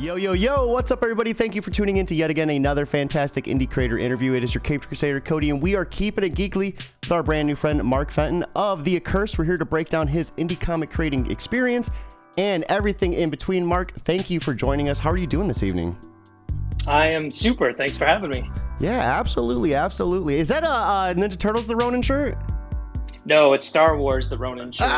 Yo, yo, yo, what's up, everybody? Thank you for tuning in to yet again another fantastic indie creator interview. It is your Caped Crusader, Cody, and we are keeping it geekly with our brand new friend, Mark Fenton of the Accursed. We're here to break down his indie comic creating experience and everything in between. Mark, thank you for joining us. How are you doing this evening? I am super. Thanks for having me. Yeah, absolutely, absolutely. Is that a Ninja Turtles the Ronin shirt? No, it's Star Wars the Ronin shirt.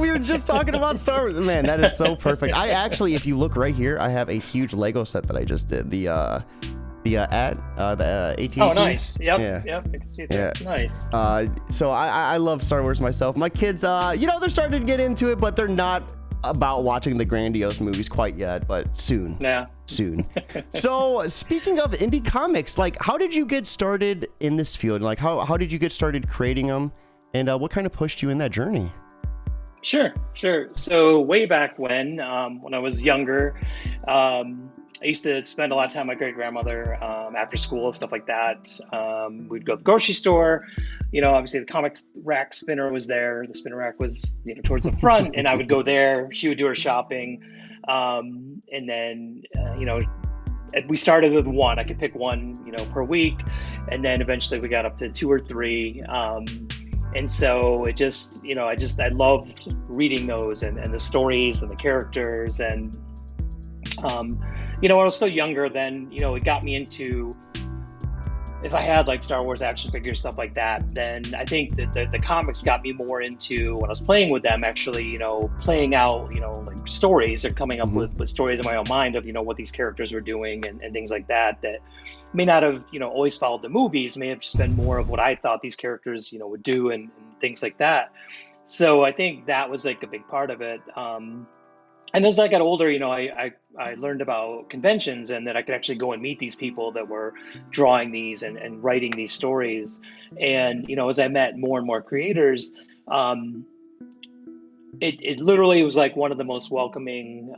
We were just talking about Star Wars. Man, that is so perfect. I actually, if you look right here, I have a huge Lego set that I just did. The AT-AT. Oh, nice. Yep, Yeah. yep. I can see that. Yeah. Nice. So I love Star Wars myself. My kids, they're starting to get into it, but they're not about watching the grandiose movies quite yet, but soon. Yeah. Soon. So speaking of indie comics, like, how did you get started in this field? Like, how did you get started creating them? And what kind of pushed you in that journey? Sure. So way back when I was younger, I used to spend a lot of time with my great grandmother after school and stuff like that. We'd go to the grocery store. Obviously the comics rack spinner was there. The spinner rack was towards the front, and I would go there. She would do her shopping, and then we started with one. I could pick one per week, and then eventually we got up to two or three. And so it just, I loved reading those and the stories and the characters. And, when I was still younger, then, it got me into, if I had like Star Wars action figures, stuff like that, then I think that the comics got me more into, when I was playing with them, actually, playing out, like stories, or coming up with stories in my own mind of, what these characters were doing and things like that may not have, always followed the movies, may have just been more of what I thought these characters, would do and things like that. So I think that was like a big part of it. And as I got older, I learned about conventions and that I could actually go and meet these people that were drawing these and writing these stories. And, as I met more and more creators, it literally was like one of the most welcoming,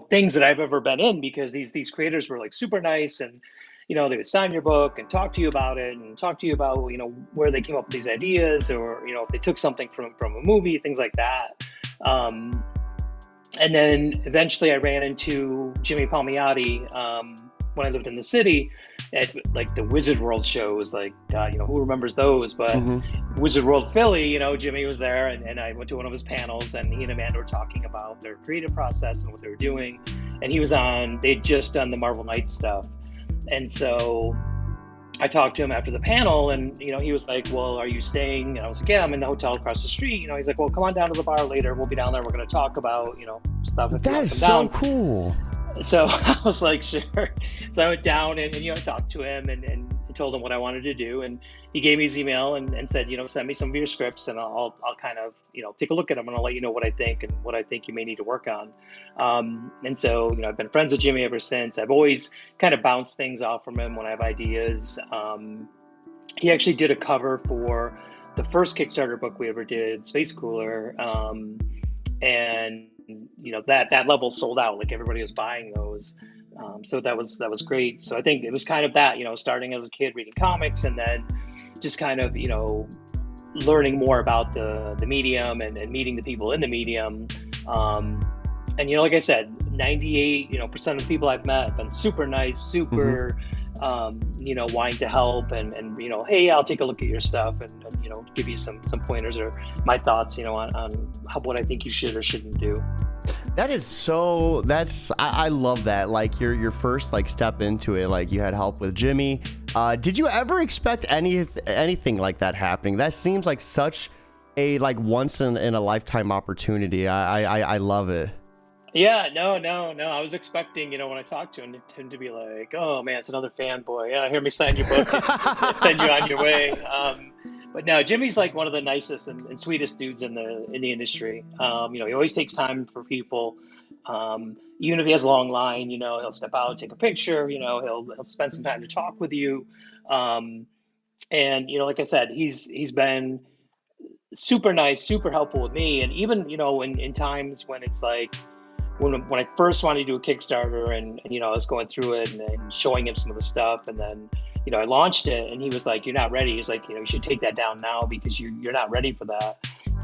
things that I've ever been in, because these creators were like super nice, and, they would sign your book and talk to you about it and talk to you about, where they came up with these ideas, or, if they took something from a movie, things like that. And then eventually I ran into Jimmy Palmiotti when I lived in the city at like the Wizard World shows, like, who remembers those? But Wizard World Philly, Jimmy was there, and I went to one of his panels, and he and Amanda were talking about their creative process and what they were doing. And he was they'd just done the Marvel Knights stuff. And so I talked to him after the panel, and, he was like, well, are you staying? And I was like, yeah, I'm in the hotel across the street. He's like, well, come on down to the bar later. We'll be down there. We're going to talk about, stuff. That is so cool. So I was like, sure. So I went down and talked to him and told him what I wanted to do. And he gave me his email and said, send me some of your scripts, and I'll kind of, take a look at them, and I'll let you know what I think and what I think you may need to work on. And so, I've been friends with Jimmy ever since. I've always kind of bounced things off from him when I have ideas. He actually did a cover for the first Kickstarter book we ever did, Space Cooler. And that level sold out, like everybody was buying those. So that was great. So I think it was kind of that, starting as a kid reading comics, and then just kind of, learning more about the medium and meeting the people in the medium. And, like I said, 98% of the people I've met have been super nice, super, wanting to help and hey, I'll take a look at your stuff and give you some pointers or my thoughts, on what I think you should or shouldn't do. I love that. Like your first like step into it, like you had help with Jimmy. Did you ever expect anything like that happening? That seems like such a like once in a lifetime opportunity. I love it. Yeah, no. I was expecting, when I talked to him to be like, oh man, it's another fanboy. Yeah, hear me sign your book and send you on your way. But no, Jimmy's like one of the nicest and sweetest dudes in the industry. He always takes time for people. Even if he has a long line, he'll step out, take a picture. He'll spend some time to talk with you. And like I said, he's been super nice, super helpful with me. And even in times when it's like when I first wanted to do a Kickstarter and I was going through it and showing him some of the stuff, and then I launched it, and he was like, "You're not ready." He's like, "You should take that down now because you're not ready for that."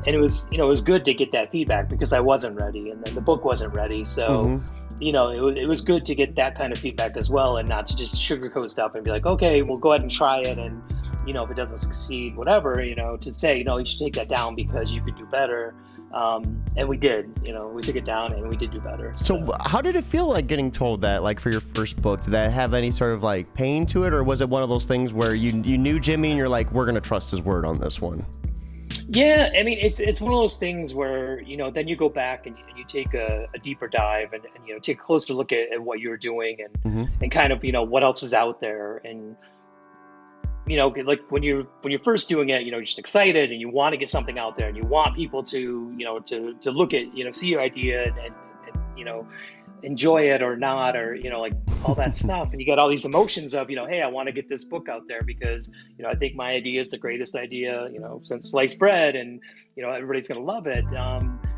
and it was good to get that feedback because I wasn't ready, and then the book wasn't ready. So, it was good to get that kind of feedback as well, and not to just sugarcoat stuff and be like, okay, we'll go ahead and try it, and if it doesn't succeed, whatever, to say, you should take that down because you could do better. And we did, we took it down and we did do better. So how did it feel like getting told that, like for your first book? Did that have any sort of like pain to it, or was it one of those things where you knew Jimmy and you're like, we're going to trust his word on this one? Yeah, I mean, it's one of those things where, then you go back and you take a deeper dive and take a closer look at what you're doing and kind of, what else is out there. And, like when you're first doing it, you're just excited and you want to get something out there and you want people to, to look at, see your idea and enjoy it or not, or, like all that stuff. And you got all these emotions of, hey, I want to get this book out there because, I think my idea is the greatest idea, since sliced bread, and, everybody's going to love it.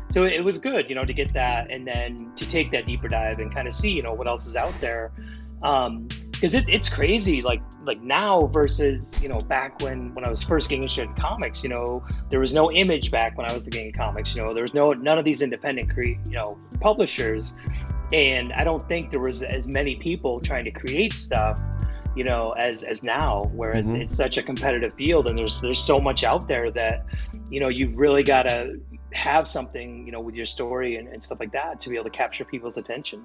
So it was good, to get that and then to take that deeper dive and kind of see, what else is out there. Because it's crazy, like now versus, back when I was first getting interested in comics, there was no Image back when I was getting comics, there was none of these independent, publishers. And I don't think there was as many people trying to create stuff, as now, where it's such a competitive field and there's so much out there that, you've really got to have something, with your story and stuff like that to be able to capture people's attention.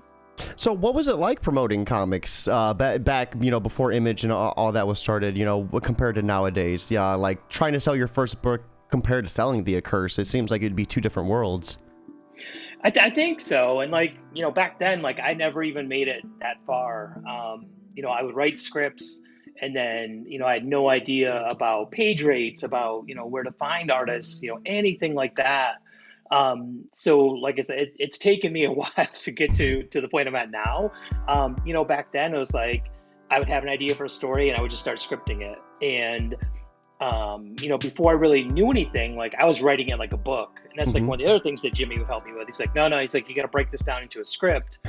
So what was it like promoting comics back, before Image and all that was started, compared to nowadays? Yeah, like trying to sell your first book compared to selling The Accursed, it seems like it'd be two different worlds. I think so. And back then, I never even made it that far. I would write scripts and then, I had no idea about page rates, about, where to find artists, anything like that. So like I said, it's taken me a while to get to the point I'm at now. Back then it was like, I would have an idea for a story and I would just start scripting it. And, before I really knew anything, I was writing it like a book. And that's one of the other things that Jimmy would help me with. He's like, no, he's like, you got to break this down into a script.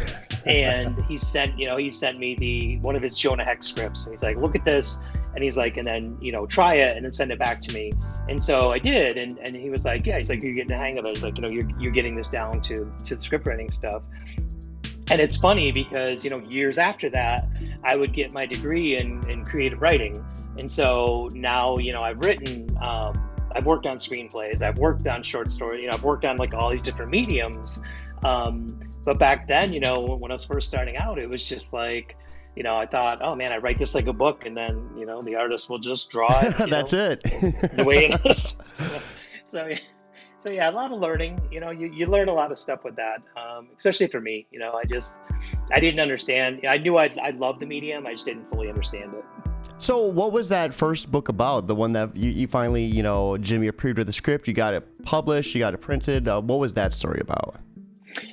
And he sent me one of his Jonah Hex scripts. And he's like, look at this. And he's like, and then, try it and then send it back to me. And so I did. And he was like, yeah, he's like, you're getting the hang of it. He's like, you're getting this down to the script writing stuff. And it's funny because, years after that, I would get my degree in creative writing. And so now, I've written, I've worked on screenplays, I've worked on short story, I've worked on all these different mediums. But back then, when I was first starting out, it was just I thought, oh man, I write this like a book and then, the artist will just draw it. That's it. The way it is. So yeah, a lot of learning, you learn a lot of stuff with that, especially for me, I didn't understand. I knew I loved the medium. I just didn't fully understand it. So what was that first book about? The one that you finally, Jimmy approved of the script, you got it published, you got it printed. What was that story about?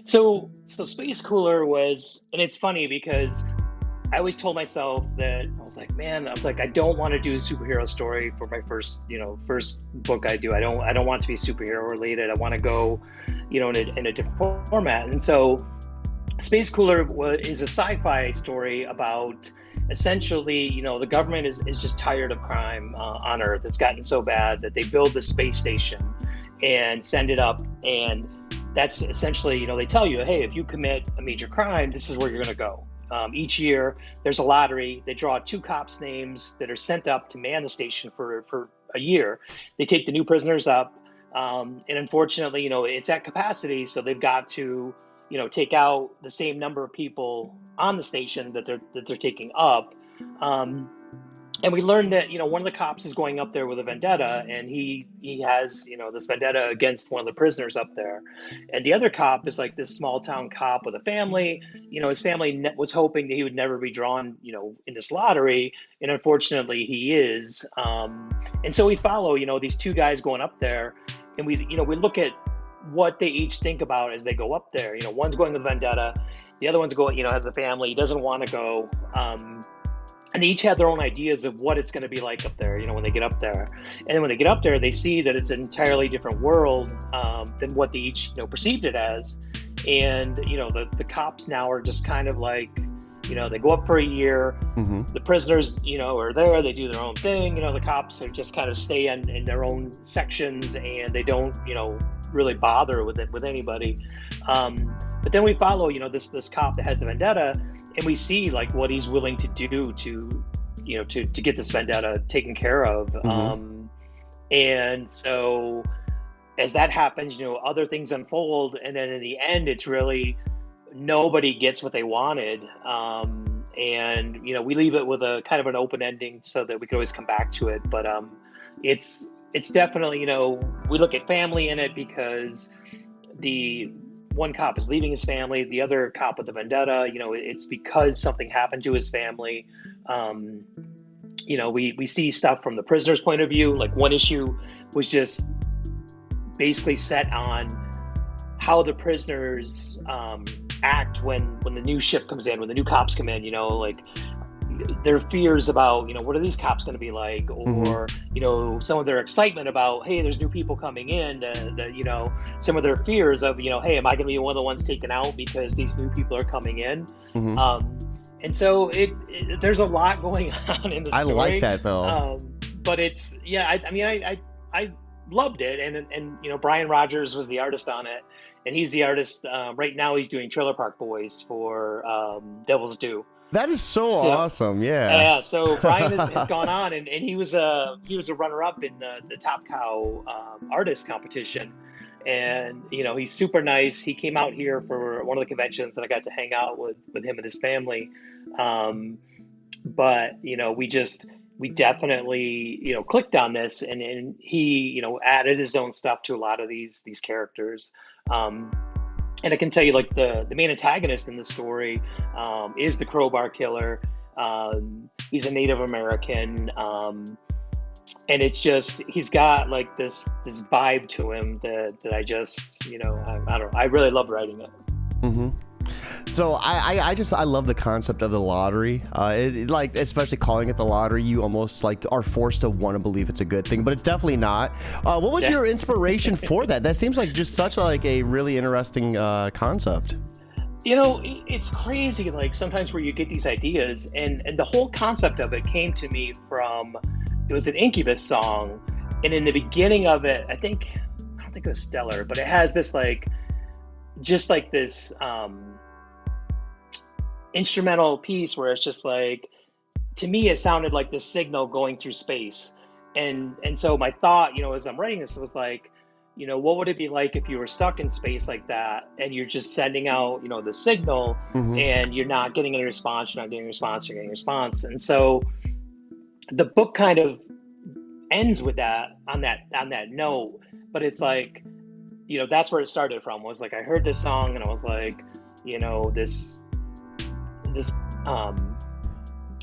So Space Cooler was, and it's funny because I always told myself that I was like, I don't want to do a superhero story for my first book I do. I don't want it to be superhero related. I want to go, in a different format. And so Space Cooler is a sci-fi story about essentially, the government is just tired of crime on Earth. It's gotten so bad that they build the space station and send it up. And that's essentially, they tell you, hey, if you commit a major crime, this is where you're going to go. Each year, there's a lottery. They draw 2 cops' names that are sent up to man the station for a year. They take the new prisoners up. And unfortunately, it's at capacity. So they've got to, take out the same number of people on the station that they're taking up. And we learned that, one of the cops is going up there with a vendetta, and he has, this vendetta against one of the prisoners up there. And the other cop is like this small town cop with a family. His family was hoping that he would never be drawn, in this lottery. And unfortunately he is. And so we follow, these 2 guys going up there, and we look at what they each think about as they go up there. One's going with vendetta. The other one's going, has a family. He doesn't want to go. And they each have their own ideas of what it's going to be like up there, when they get up there. And then when they get up there, they see that it's an entirely different world than what they each, perceived it as. And, the cops now are just kind of like, they go up for a year. Mm-hmm. The prisoners, are there. They do their own thing. The cops are just kind of stay in their own sections, and they don't, really bother with anybody. But then we follow, this cop that has the vendetta, and we see like what he's willing to do to get this vendetta taken care of. Mm-hmm. And so as that happens, other things unfold, and then in the end, it's really nobody gets what they wanted. And we leave it with a kind of an open ending so that we can always come back to it. But it's definitely, we look at family in it because the one cop is leaving his family, the other cop with the vendetta, it's because something happened to his family. We see stuff from the prisoner's point of view. Like one issue was just basically set on how the prisoners act when the new ship comes in, when the new cops come in, like their fears about, what are these cops going to be like? Or, some of their excitement about, hey, there's new people coming in, some of their fears of, hey, am I going to be one of the ones taken out because these new people are coming in? And so there's a lot going on in the story. I like that though. But it's, I loved it. And Brian Rogers was the artist on it. And he's the artist. Right now he's doing Trailer Park Boys for Devil's Due. That is so awesome. Yeah. Yeah. So Brian has gone on, and he was a runner-up in the Top Cow artist competition. And, he's super nice. He came out here for one of the conventions, and I got to hang out with him and his family. But, we definitely, clicked on this, and he, added his own stuff to a lot of these characters. And I can tell you, like, the main antagonist in the story is the Crowbar Killer. He's a Native American. And it's just, he's got like this vibe to him that I just, I don't know. I really love writing it. Mm-hmm. So I love the concept of the lottery. Like, especially calling it the lottery, you almost like are forced to want to believe it's a good thing, but it's definitely not. What was your inspiration for that? That seems like just such a really interesting concept. It's crazy, like sometimes where you get these ideas, and the whole concept of it came to me from, it was an Incubus song, and in the beginning of it, I don't think it was Stellar, but it has this this instrumental piece where it's just like, to me it sounded like the signal going through space, and so my thought, as I'm writing this, was like, what would it be like if you were stuck in space like that, and you're just sending out, the signal, and you're not getting any response, you're getting a response. And so the book kind of ends with that, on that note, but it's like, that's where it started from, was like, I heard this song and I was like, this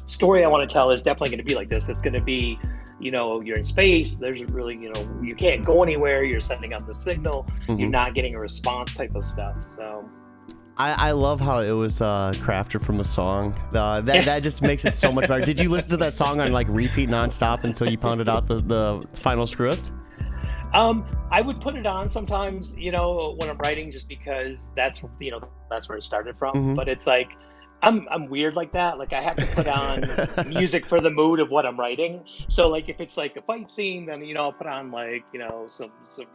story I want to tell is definitely going to be like this. It's going to be, you're in space, there's really, you can't go anywhere, you're sending out the signal, you're not getting a response type of stuff. So I love how it was crafted from a song. That just makes it so much better. Did you listen to that song on like repeat nonstop until you pounded out the final script? I would put it on sometimes, when I'm writing, just because that's where it started from. But it's like, I'm weird like that. Like, I have to put on music for the mood of what I'm writing. So like, if it's like a fight scene, then, I'll put on like,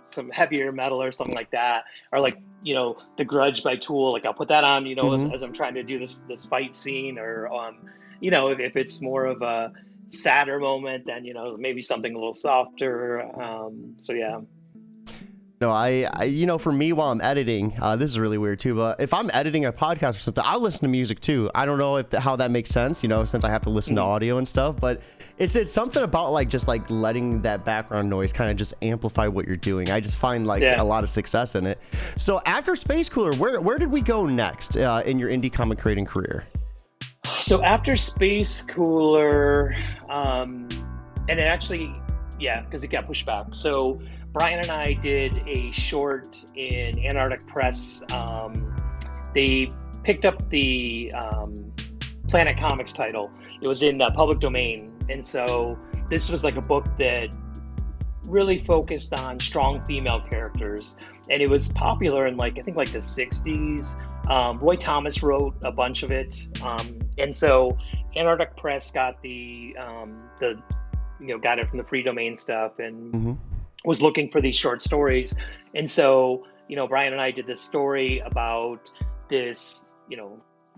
some heavier metal or something like that. Or like, The Grudge by Tool, like I'll put that on, as I'm trying to do this fight scene. Or, if it's more of a sadder moment, then, maybe something a little softer. So yeah. No, I for me, while I'm editing, this is really weird too, but if I'm editing a podcast or something, I'll listen to music too. I don't know how that makes sense, since I have to listen to audio and stuff, but it's something about like just like letting that background noise kind of just amplify what you're doing. I just find like a lot of success in it. So after Space Cooler, where did we go next in your indie comic creating career? So after Space Cooler, and it actually, because it got pushed back. So Brian and I did a short in Antarctic Press. They picked up the Planet Comics title. It was in the public domain. And so this was like a book that really focused on strong female characters. And it was popular in I think the 60s. Roy Thomas wrote a bunch of it. And so Antarctic Press got got it from the free domain stuff, and was looking for these short stories. And so, Brian and I did this story about this,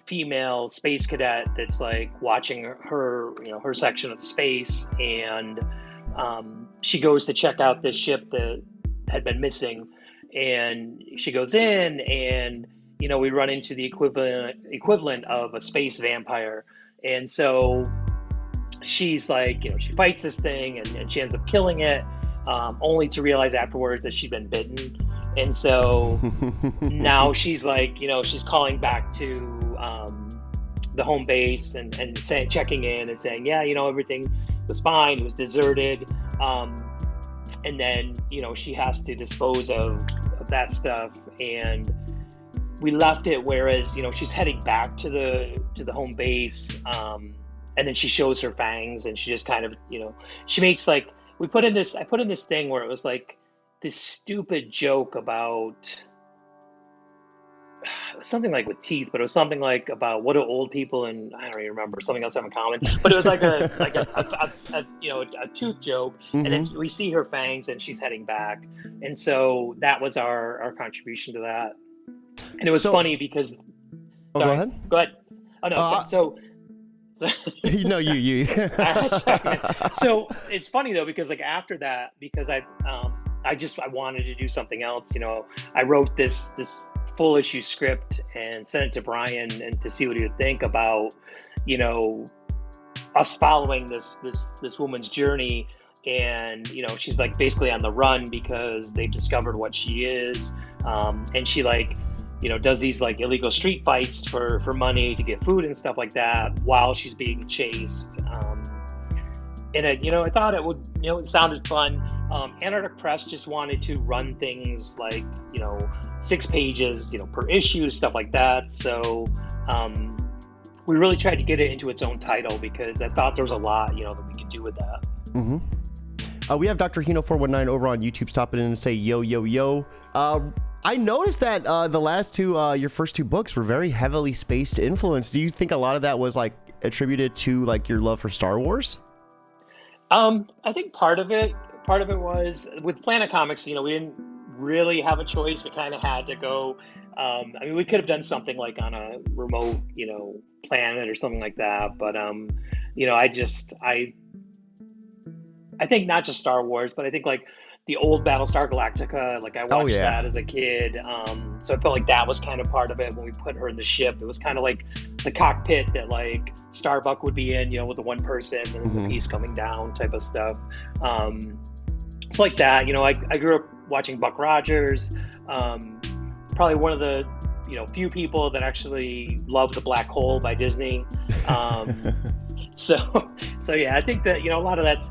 female space cadet that's like watching her section of space, and she goes to check out this ship that had been missing, and she goes in, and we run into the equivalent of a space vampire. And so she's like, she fights this thing, and she ends up killing it, only to realize afterwards that she'd been bitten. And so now she's like, she's calling back to the home base and checking in and saying, yeah, everything was fine. It was deserted. And then, she has to dispose of that stuff. And we left it, whereas, she's heading back to the home base. And then she shows her fangs, and she just kind of, she makes like, I put in this thing where it was like this stupid joke about something like with teeth, but it was something like about what do old people, and I don't even remember, something else have in common, but it was like a tooth joke. And then we see her fangs, and she's heading back. And so that was our contribution to that. And it was funny because, go ahead. Oh no. So no, you. So it's funny though, because like after that, because I wanted to do something else. I wrote this full issue script and sent it to Brian, and to see what he would think about, us following this woman's journey. And she's like basically on the run because they've discovered what she is, and she like, does these like illegal street fights for money to get food and stuff like that while she's being chased. And I thought it would, it sounded fun. Antarctic Press just wanted to run things like, 6 pages, per issue, stuff like that. So we really tried to get it into its own title, because I thought there was a lot, that we could do with that. We have Dr. Hino419 over on YouTube stopping in and say, yo, yo, yo. I noticed that the last two, your first 2 books were very heavily spaced influenced. Do you think a lot of that was like attributed to like your love for Star Wars? I think part of it was with Planet Comics, we didn't really have a choice. We kind of had to go. We could have done something like on a remote, planet or something like that. But, I think not just Star Wars, but I think like the old Battlestar Galactica, like I watched that as a kid. So I felt like that was kind of part of it when we put her in the ship. It was kind of like the cockpit that like Starbuck would be in, with the one person and the piece coming down type of stuff. It's like that, I grew up watching Buck Rogers, probably one of the, few people that actually love The Black Hole by Disney. So yeah, I think that, a lot of that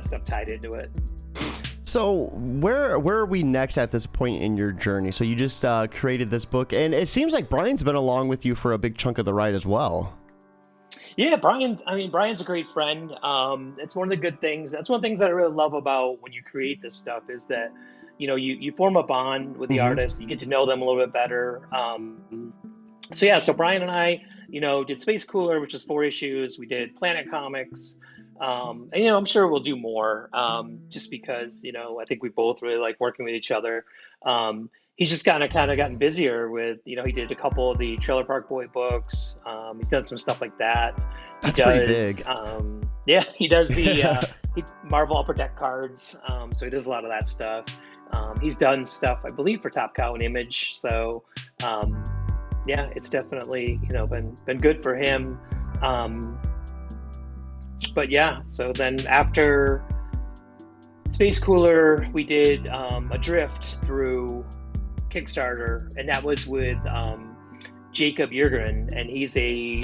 stuff tied into it. So where are we next at this point in your journey? So you just created this book, and it seems like Brian's been along with you for a big chunk of the ride as well. Yeah, Brian's a great friend. It's one of the good things. That's one of the things that I really love about when you create this stuff is that, you form a bond with the artist. You get to know them a little bit better. So Brian and I, did Space Cooler, which is 4 issues. We did Planet Comics. And, I'm sure we'll do more, just because, I think we both really like working with each other. He's just kind of gotten busier with, he did a couple of the Trailer Park Boy books. He's done some stuff like that. That's pretty big. He does the Marvel Upper Deck cards. So he does a lot of that stuff. He's done stuff, I believe, for Top Cow and Image. So, it's definitely, been good for him. But yeah, so then after Space Cooler, we did a drift through Kickstarter, and that was with Jacob Yergren, and he's a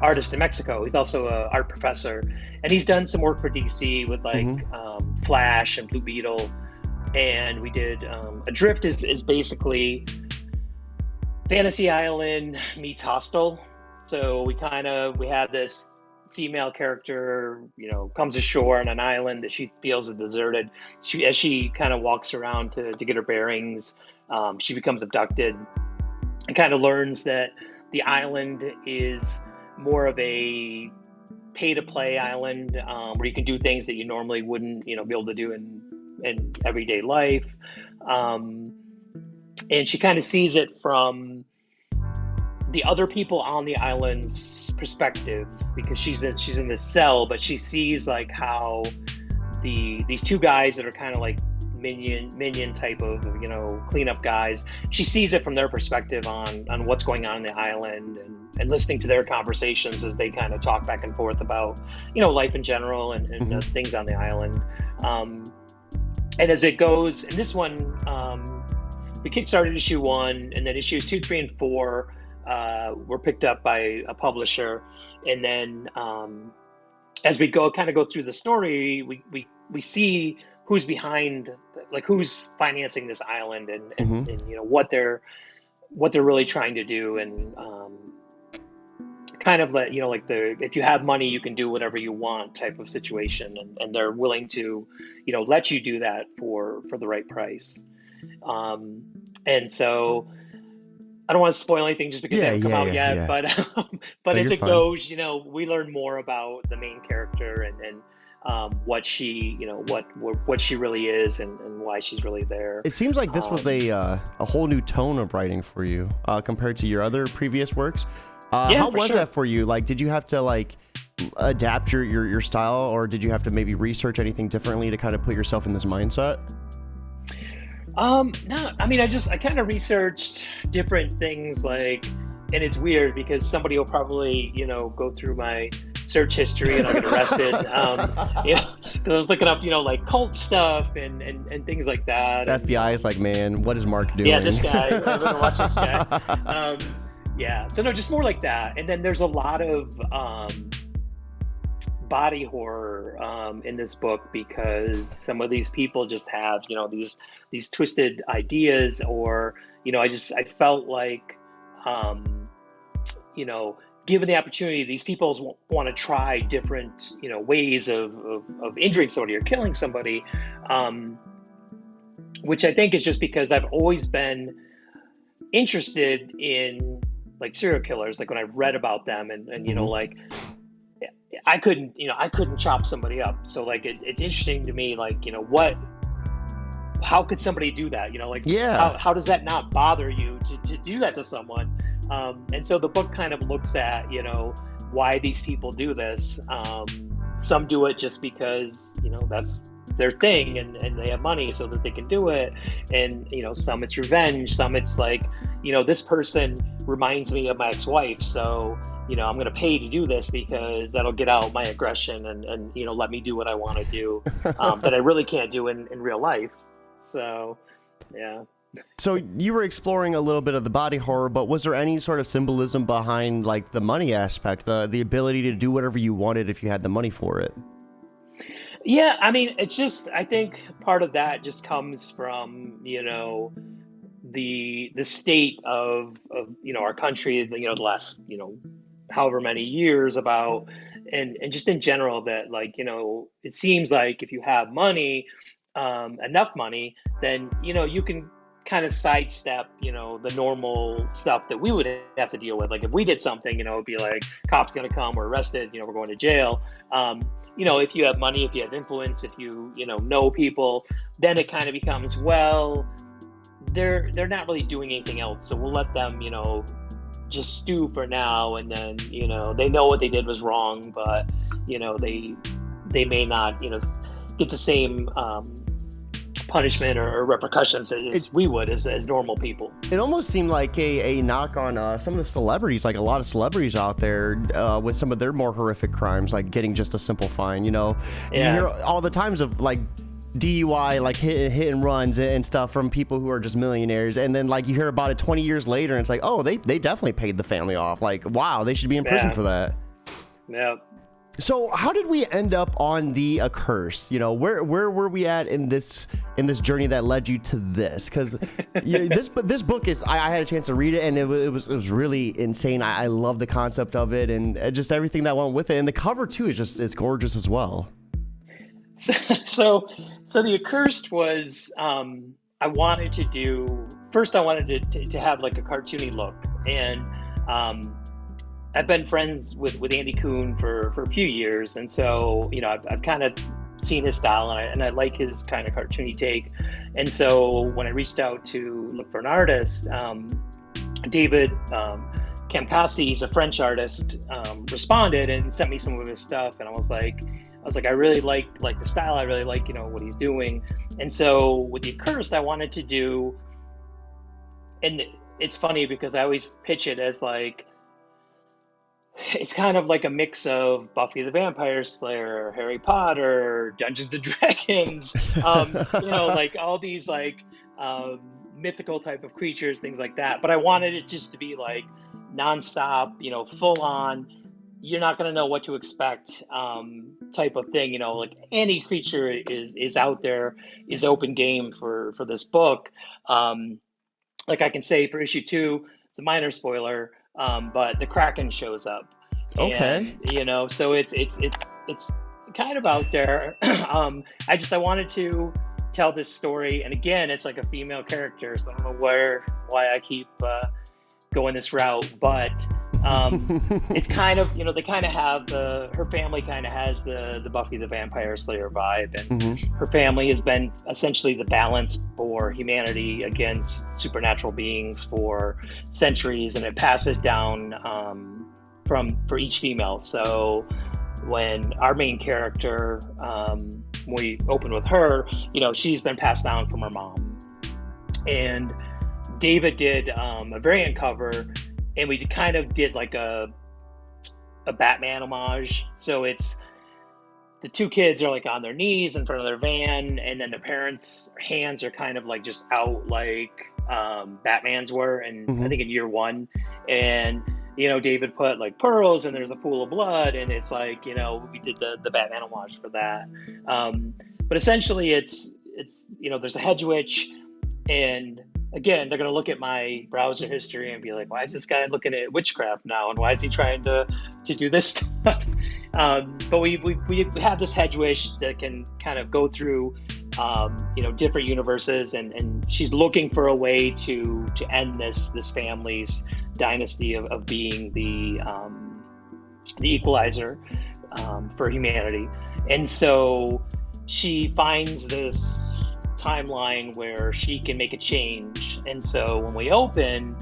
artist in Mexico. He's also an art professor, and he's done some work for DC with like Flash and Blue Beetle. And we did a drift is basically Fantasy Island meets Hostel. So we had this female character, comes ashore on an island that she feels is deserted. As she kind of walks around to get her bearings, she becomes abducted and kind of learns that the island is more of a pay-to-play island, where you can do things that you normally wouldn't, be able to do in everyday life. And she kind of sees it from the other people on the island's perspective, because she's in this cell, but she sees like how these two guys that are kind of like minion type of cleanup guys, she sees it from their perspective on what's going on the island, and listening to their conversations as they kind of talk back and forth about life in general and things on the island. And as it goes, and this one, we kickstarted issue 1, and then issues 2, 3, and 4 were picked up by a publisher. And then as we go through the story, we see who's behind, like who's financing this island, and what they're really trying to do, and kind of like if you have money you can do whatever you want type of situation, and they're willing to let you do that for the right price. And so I don't want to spoil anything just because they haven't come out yet, but as it goes, we learn more about the main character, and what she what she really is, and why she's really there. It seems like this was a whole new tone of writing for you compared to your other previous works. How was that for you? Like, did you have to adapt your style, or did you have to maybe research anything differently to kind of put yourself in this mindset? No, I mean, I kind of researched different things, and it's weird because somebody will probably, go through my search history and I'll get arrested. Because I was looking up, cult stuff and things like that. FBI is like, man, what is Mark doing? Yeah, this guy. I'm gonna watch this guy. So no, just more like that. And then there's a lot of body horror in this book, because some of these people just have these twisted ideas, or I felt like given the opportunity, these people want to try different ways of injuring somebody or killing somebody, which I think is just because I've always been interested in serial killers. Like when I read about them, and I couldn't chop somebody up. So it's interesting to me, how could somebody do that? How does that not bother you to do that to someone? And so the book kind of looks at, why these people do this. Some do it just because, that's their thing, and they have money so that they can do it. And, some it's revenge, some it's this person reminds me of my ex-wife, so I'm going to pay to do this because that'll get out my aggression, and let me do what I want to do that I really can't do in real life. So yeah. So you were exploring a little bit of the body horror, but was there any sort of symbolism behind the money aspect, the ability to do whatever you wanted if you had the money for it? Yeah, I mean, it's just, I think part of that just comes from, the state of our country, the last, however many years about, and just in general that it seems like if you have money, enough money, then, you can kind of sidestep, the normal stuff that we would have to deal with. Like if we did something, it'd be like, cops gonna come, we're arrested, we're going to jail. If you have money, if you have influence, if you, know people, then it kind of becomes, well, they're not really doing anything else. So we'll let them, just stew for now. And then, they know what they did was wrong, but, they may not, get the same, punishment or repercussions as we would as normal people. It almost seemed like a knock on some of the celebrities, like a lot of celebrities out there with some of their more horrific crimes, like getting just a simple fine. You hear all the times of DUI, hit and runs and stuff from people who are just millionaires, and then you hear about it 20 years later and it's like, oh, they definitely paid the family off. Wow, they should be in prison for that. Yeah. So how did we end up on the Accursed? Where were we at in this journey that led you to this? Because this book is, I had a chance to read it, and it was really insane. I love the concept of it, and just everything that went with it, and the cover too is gorgeous as well. So the Accursed was, I wanted to have a cartoony look, and I've been friends with Andy Kuhn for a few years, and so I've kind of seen his style, and I like his kind of cartoony take. And so when I reached out to look for an artist, David Kamkasi, he's a French artist, responded and sent me some of his stuff, and I was like, I really like the style. I really like what he's doing. And so with the Accursed, I wanted to do, and it's funny because I always pitch it as like, it's kind of like a mix of Buffy the Vampire Slayer, Harry Potter, Dungeons and Dragons, like all these like mythical type of creatures, things like that. But I wanted it just to be like nonstop, full on. You're not going to know what to expect type of thing. Like any creature is out there, is open game for this book. Like I can say for issue 2, it's a minor spoiler. But the Kraken shows up. Okay. And, so it's kind of out there. I wanted to tell this story, and again, it's like a female character, so I don't know why I keep going this route, but it's kind of, they kind of have her family kind of has the Buffy the Vampire Slayer vibe, and her family has been essentially the balance for humanity against supernatural beings for centuries, and it passes down for each female. So when our main character, we open with her, she's been passed down from her mom, and David did a variant cover, and we kind of did like a Batman homage. So it's the two kids are like on their knees in front of their van, and then their parents' hands are kind of like just out like Batman's were, and I think in year 1. And David put like pearls, and there's a pool of blood, and it's like we did the Batman homage for that. But essentially, it's there's a Hedgewitch, and again, they're going to look at my browser history and be like, why is this guy looking at witchcraft now? And why is he trying to do this stuff? But we have this Hedgewitch that can kind of go through, different universes. And she's looking for a way to end this family's dynasty of being the equalizer for humanity. And so she finds this timeline where she can make a change. And so when we open,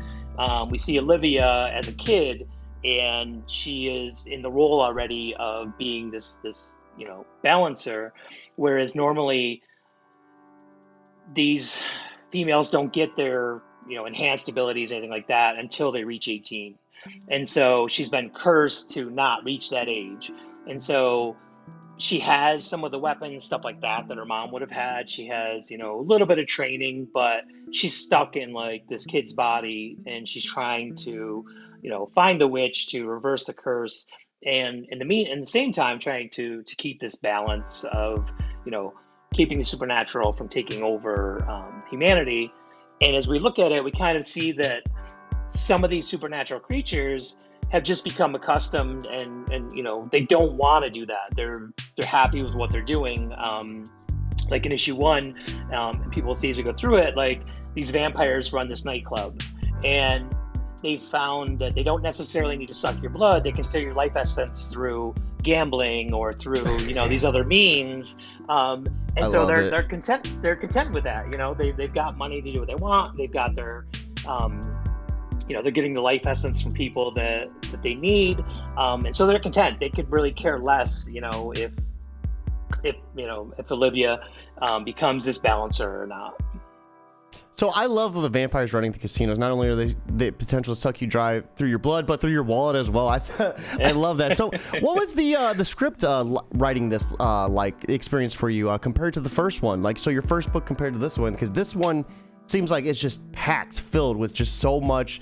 we see Olivia as a kid, and she is in the role already of being this balancer, whereas normally these females don't get their enhanced abilities, anything like that, until they reach 18. And so she's been cursed to not reach that age. And so she has some of the weapons, stuff like that her mom would have had. She has, a little bit of training, but she's stuck in like this kid's body, and she's trying to, find the witch to reverse the curse. And in the same time, trying to keep this balance of, keeping the supernatural from taking over humanity. And as we look at it, we kind of see that some of these supernatural creatures have just become accustomed, and they don't want to do that. They're happy with what they're doing. Like in issue 1, and people will see as we go through it, like these vampires run this nightclub, and they've found that they don't necessarily need to suck your blood. They can steal your life essence through gambling or through these other means. And so they're content. They're content with that. They've got money to do what they want. They've got their they're getting the life essence from people that they need, and so they're content. They could really care less, if Olivia becomes this balancer or not. So I love the vampires running the casinos. Not only are they potential to suck you dry through your blood, but through your wallet as well. I love that. So what was the script writing this experience for you compared to the first one? Like, so your first book compared to this one, because this one seems like it's just packed, filled with just so much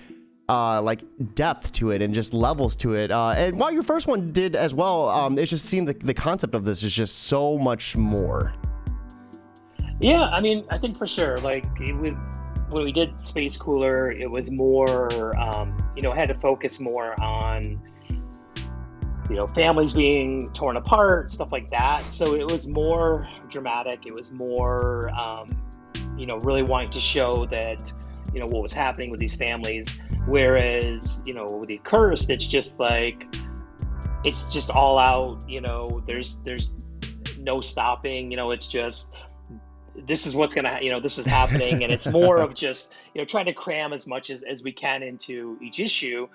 depth to it and just levels to it. And while your first one did as well, it just seemed the concept of this is just so much more. Yeah, I mean, I think for sure, like when we did Space Cooler, it was more, had to focus more on, families being torn apart, stuff like that. So it was more dramatic. It was more, really wanting to show that, what was happening with these families. Whereas, with the Accursed, it's just like, it's just all out, there's no stopping, it's just, this is what's gonna, this is happening. And it's more of just, trying to cram as much as we can into each issue.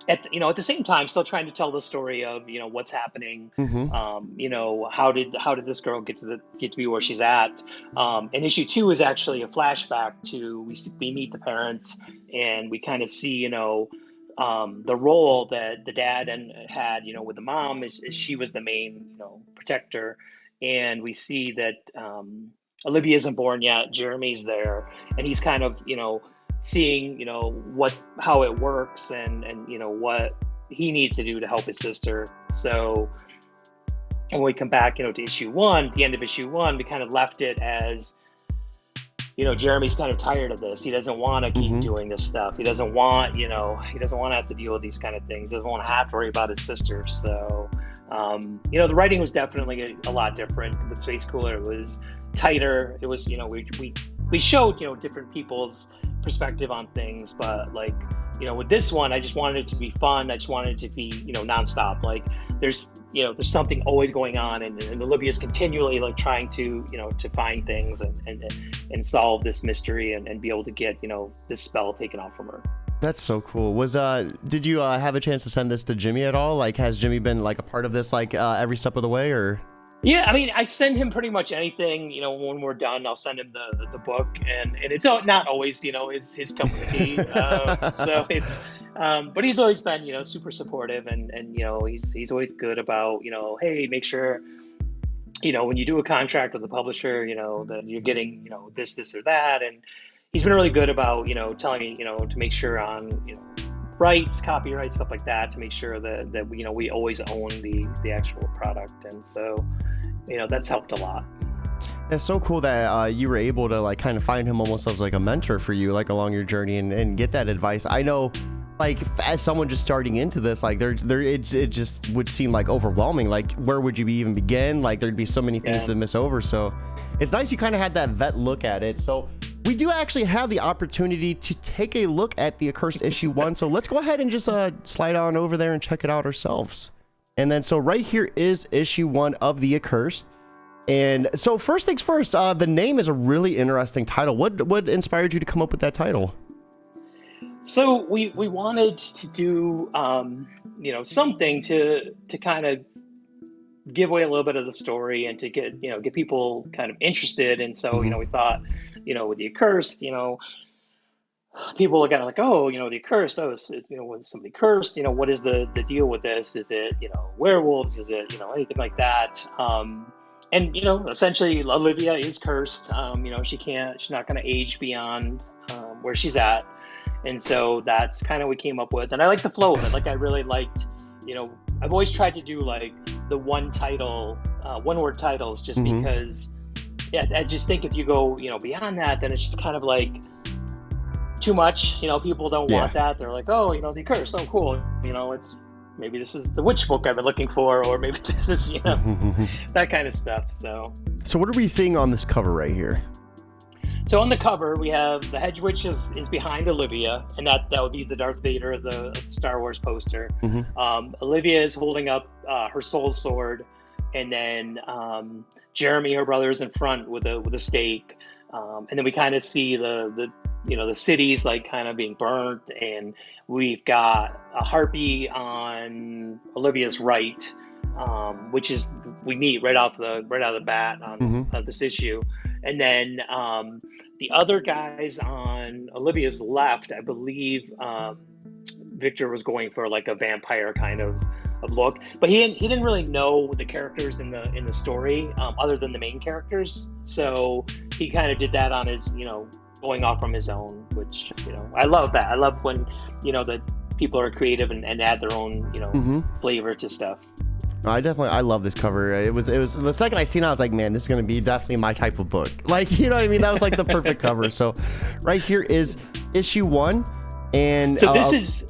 At the same time, still trying to tell the story of, what's happening. How did this girl get to be where she's at? And issue 2 is actually a flashback to, we meet the parents, and we kind of see, the role that the dad had, with the mom, is she was the main, protector. And we see that Olivia isn't born yet. Jeremy's there, and he's kind of, seeing, how it works, and what he needs to do to help his sister. So when we come back, to issue 1, at the end of issue 1, we kind of left it as, Jeremy's kind of tired of this. He doesn't want to keep doing this stuff. He doesn't want, he doesn't want to have to deal with these kind of things. He doesn't want to have to worry about his sister. So, the writing was definitely a lot different with Space Cooler. It was tighter. It was, we showed, different people's perspective on things, but with this one, I just wanted it to be fun. I just wanted it to be, nonstop. Like there's something always going on, and Olivia's continually trying to, to find things and solve this mystery and be able to get, this spell taken off from her. That's so cool. Did you have a chance to send this to Jimmy at all? Has Jimmy been a part of this every step of the way, or? Yeah, I mean, I send him pretty much anything, when we're done. I'll send him the book, and it's not always, his cup of tea. So it's, but he's always been, super supportive, and he's always good about, hey, make sure, when you do a contract with the publisher, that you're getting, this or that. And he's been really good about, telling me, to make sure on, rights, copyright, stuff like that, to make sure that we always own the actual product. And so, that's helped a lot. It's so cool that you were able to kind of find him almost as a mentor for you along your journey and get that advice. I know as someone just starting into this, it just would seem overwhelming. Where would you even begin? There'd be so many things to miss over. So it's nice you kind of had that vet look at it. So we do actually have the opportunity to take a look at the Accursed issue 1. So let's go ahead and just slide on over there and check it out ourselves. And then, so right here is issue 1 of the Accursed. And so first things first, the name is a really interesting title. What inspired you to come up with that title? So we wanted to do, something to kind of give away a little bit of the story and to get people kind of interested. And so, we thought, with the Accursed, people are kind of oh, the Accursed, was somebody cursed? What is the deal with this? Is it, werewolves? Is it, anything like that? And, essentially Olivia is cursed. She's not going to age beyond where she's at. And so that's kind of what we came up with. And I like the flow of it. I really liked, I've always tried to do the one word titles, just because, I just think if you go, beyond that, then it's just kind of too much. People don't want that. They're oh, the Accursed. Oh, cool. It's, maybe this is the witch book I've been looking for, or maybe this is, that kind of stuff. So what are we seeing on this cover right here? So on the cover, we have the Hedgewitch is behind Olivia, and that would be the Darth Vader of the Star Wars poster. Olivia is holding up her soul sword, and then Jeremy, her brother, is in front with a stake. And then we kind of see the cities kind of being burnt, and we've got a harpy on Olivia's right, which is we meet right out of the bat on this issue. And then the other guys on Olivia's left, I believe Victor was going for a vampire kind of look, but he didn't really know the characters in the story other than the main characters. So he kind of did that on his, going off from his own, which, I love that. I love when, the people are creative and add their own, flavor to stuff. I love this cover. It was the second I seen it, I was man, this is going to be definitely my type of book. You know what I mean? That was the perfect cover. So right here is issue 1. And so this is,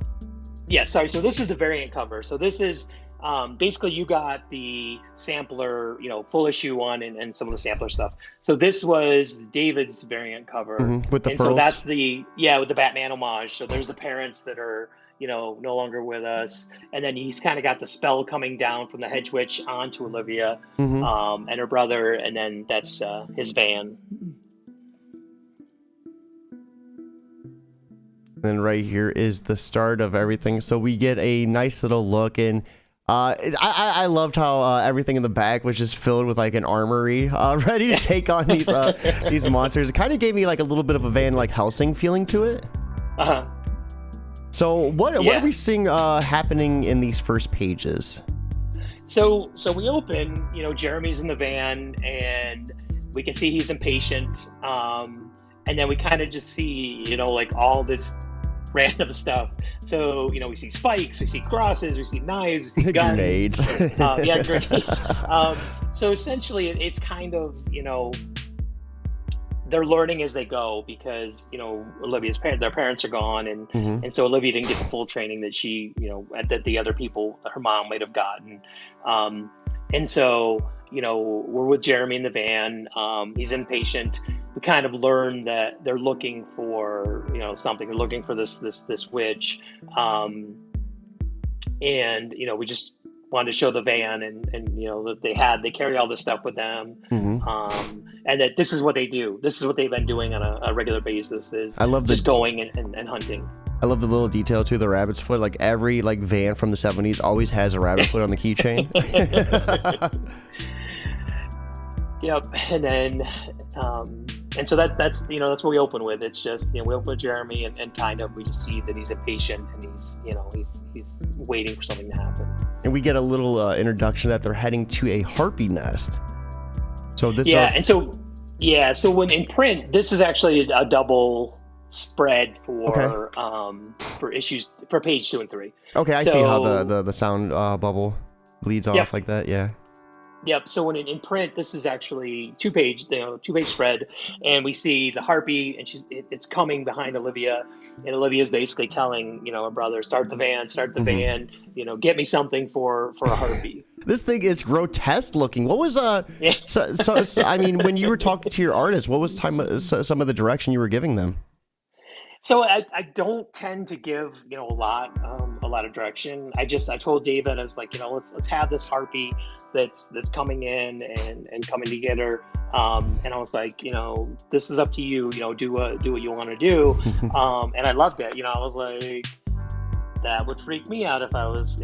so this is the variant cover. So this is basically you got the sampler, full issue one and some of the sampler stuff. So this was David's variant cover, with the and pearls. so that's with the Batman homage. So there's the parents that are no longer with us, and then he's kind of got the spell coming down from the Hedgewitch onto Olivia and her brother, and then that's his van. And right here is the start of everything. So we get a nice little look, and I loved how everything in the back was just filled with like an armory, ready to take on these monsters. It kind of gave me like a little bit of a Van like Helsing feeling to it. So what are we seeing happening in these first pages? So we open, Jeremy's in the van, and we can see he's impatient. And then we kind of just see, like all this random stuff. So, we see spikes, we see crosses, we see knives, we see guns. Grenades. Grenades. So essentially it's kind of, they're learning as they go because, Olivia's their parents are gone. And so Olivia didn't get the full training that she, that the other people, her mom might have gotten. And so, we're with Jeremy in the van. He's impatient. We kind of learn that they're looking for, something. They're looking for this witch. And, we just wanted to show the van and that they carry all this stuff with them. And that this is what they do. This is what they've been doing on a regular basis is going and hunting. I love the little detail too, the rabbit's foot. Like every van from the 70s always has a rabbit foot on the keychain. Yep. And then, and so that's what we open with. It's just, we open with Jeremy and kind of, we just see that he's impatient and he's waiting for something to happen. And we get a little introduction that they're heading to a harpy nest. So this, so when in print, this is actually a double spread for issues for page 2 and 3. Okay. I see how the sound bubble bleeds off like that. Yeah. Yep. So when in print, this is actually two-page spread, and we see the harpy, and it's coming behind Olivia, and Olivia is basically telling her brother, start the van, get me something for a harpy. This thing is grotesque looking. What was so I mean, when you were talking to your artist, what was some of the direction you were giving them? So I don't tend to give a lot of direction. I told David, I was like, let's have this harpy that's coming in and coming to get her, and I was like, this is up to you. Do what you want to do. And I loved it. I was like, that would freak me out if I was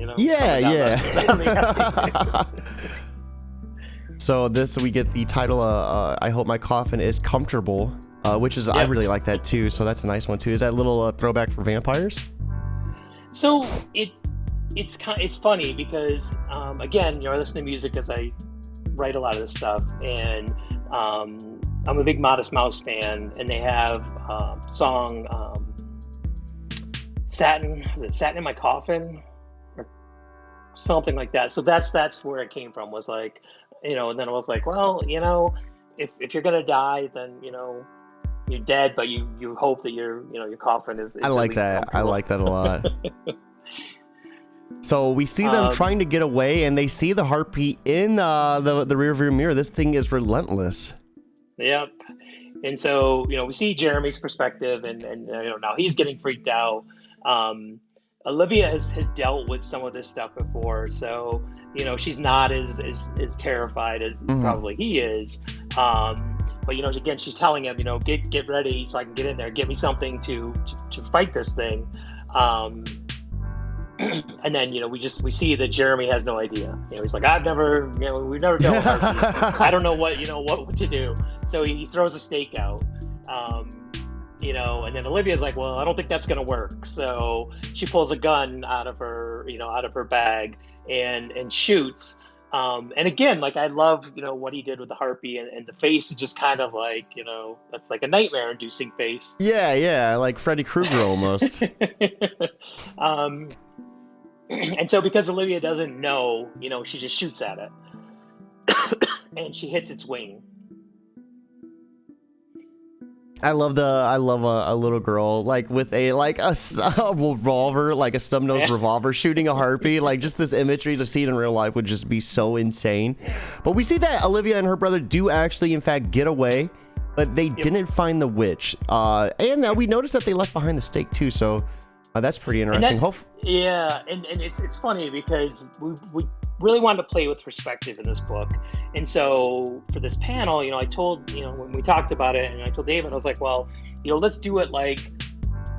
So we get the title, I Hope My Coffin is Comfortable, which is, I really like that too. So that's a nice one too. Is that a little throwback for vampires? So it's funny because, again, I listen to music as I write a lot of this stuff, and I'm a big Modest Mouse fan, and they have song Satin in My Coffin or something like that. So that's where it came from, was like, and then I was like, well, if you're gonna die, then you're dead, but you hope that your coffin is I like that. I like that a lot. So we see them trying to get away, and they see the harpy in the rearview mirror. This thing is relentless. Yep. And so we see Jeremy's perspective, and now he's getting freaked out. Olivia has dealt with some of this stuff before, so she's not as terrified as probably he is. But again, she's telling him, get ready so I can get in there, get me something to fight this thing. And then we see that Jeremy has no idea. He's like, we've never dealt with harpies. I don't know what to do. So he throws a stake out. And then Olivia's like, well, I don't think that's going to work. So she pulls a gun out of her bag and shoots. And again, like, I love, what he did with the harpy, and the face is just kind of like, that's like a nightmare inducing face. Yeah. Like Freddy Krueger almost. And so because Olivia doesn't know, she just shoots at it and she hits its wing. I love a little girl like with a a revolver, like a stub nose revolver, shooting a harpy. Like just this imagery, to see it in real life would just be so insane. But we see that Olivia and her brother do actually, in fact, get away, but they didn't find the witch. And we noticed that they left behind the stake too. So that's pretty interesting. And it's funny because we really wanted to play with perspective in this book. And so for this panel, I told, when we talked about it, and I told David, I was like, well, let's do it like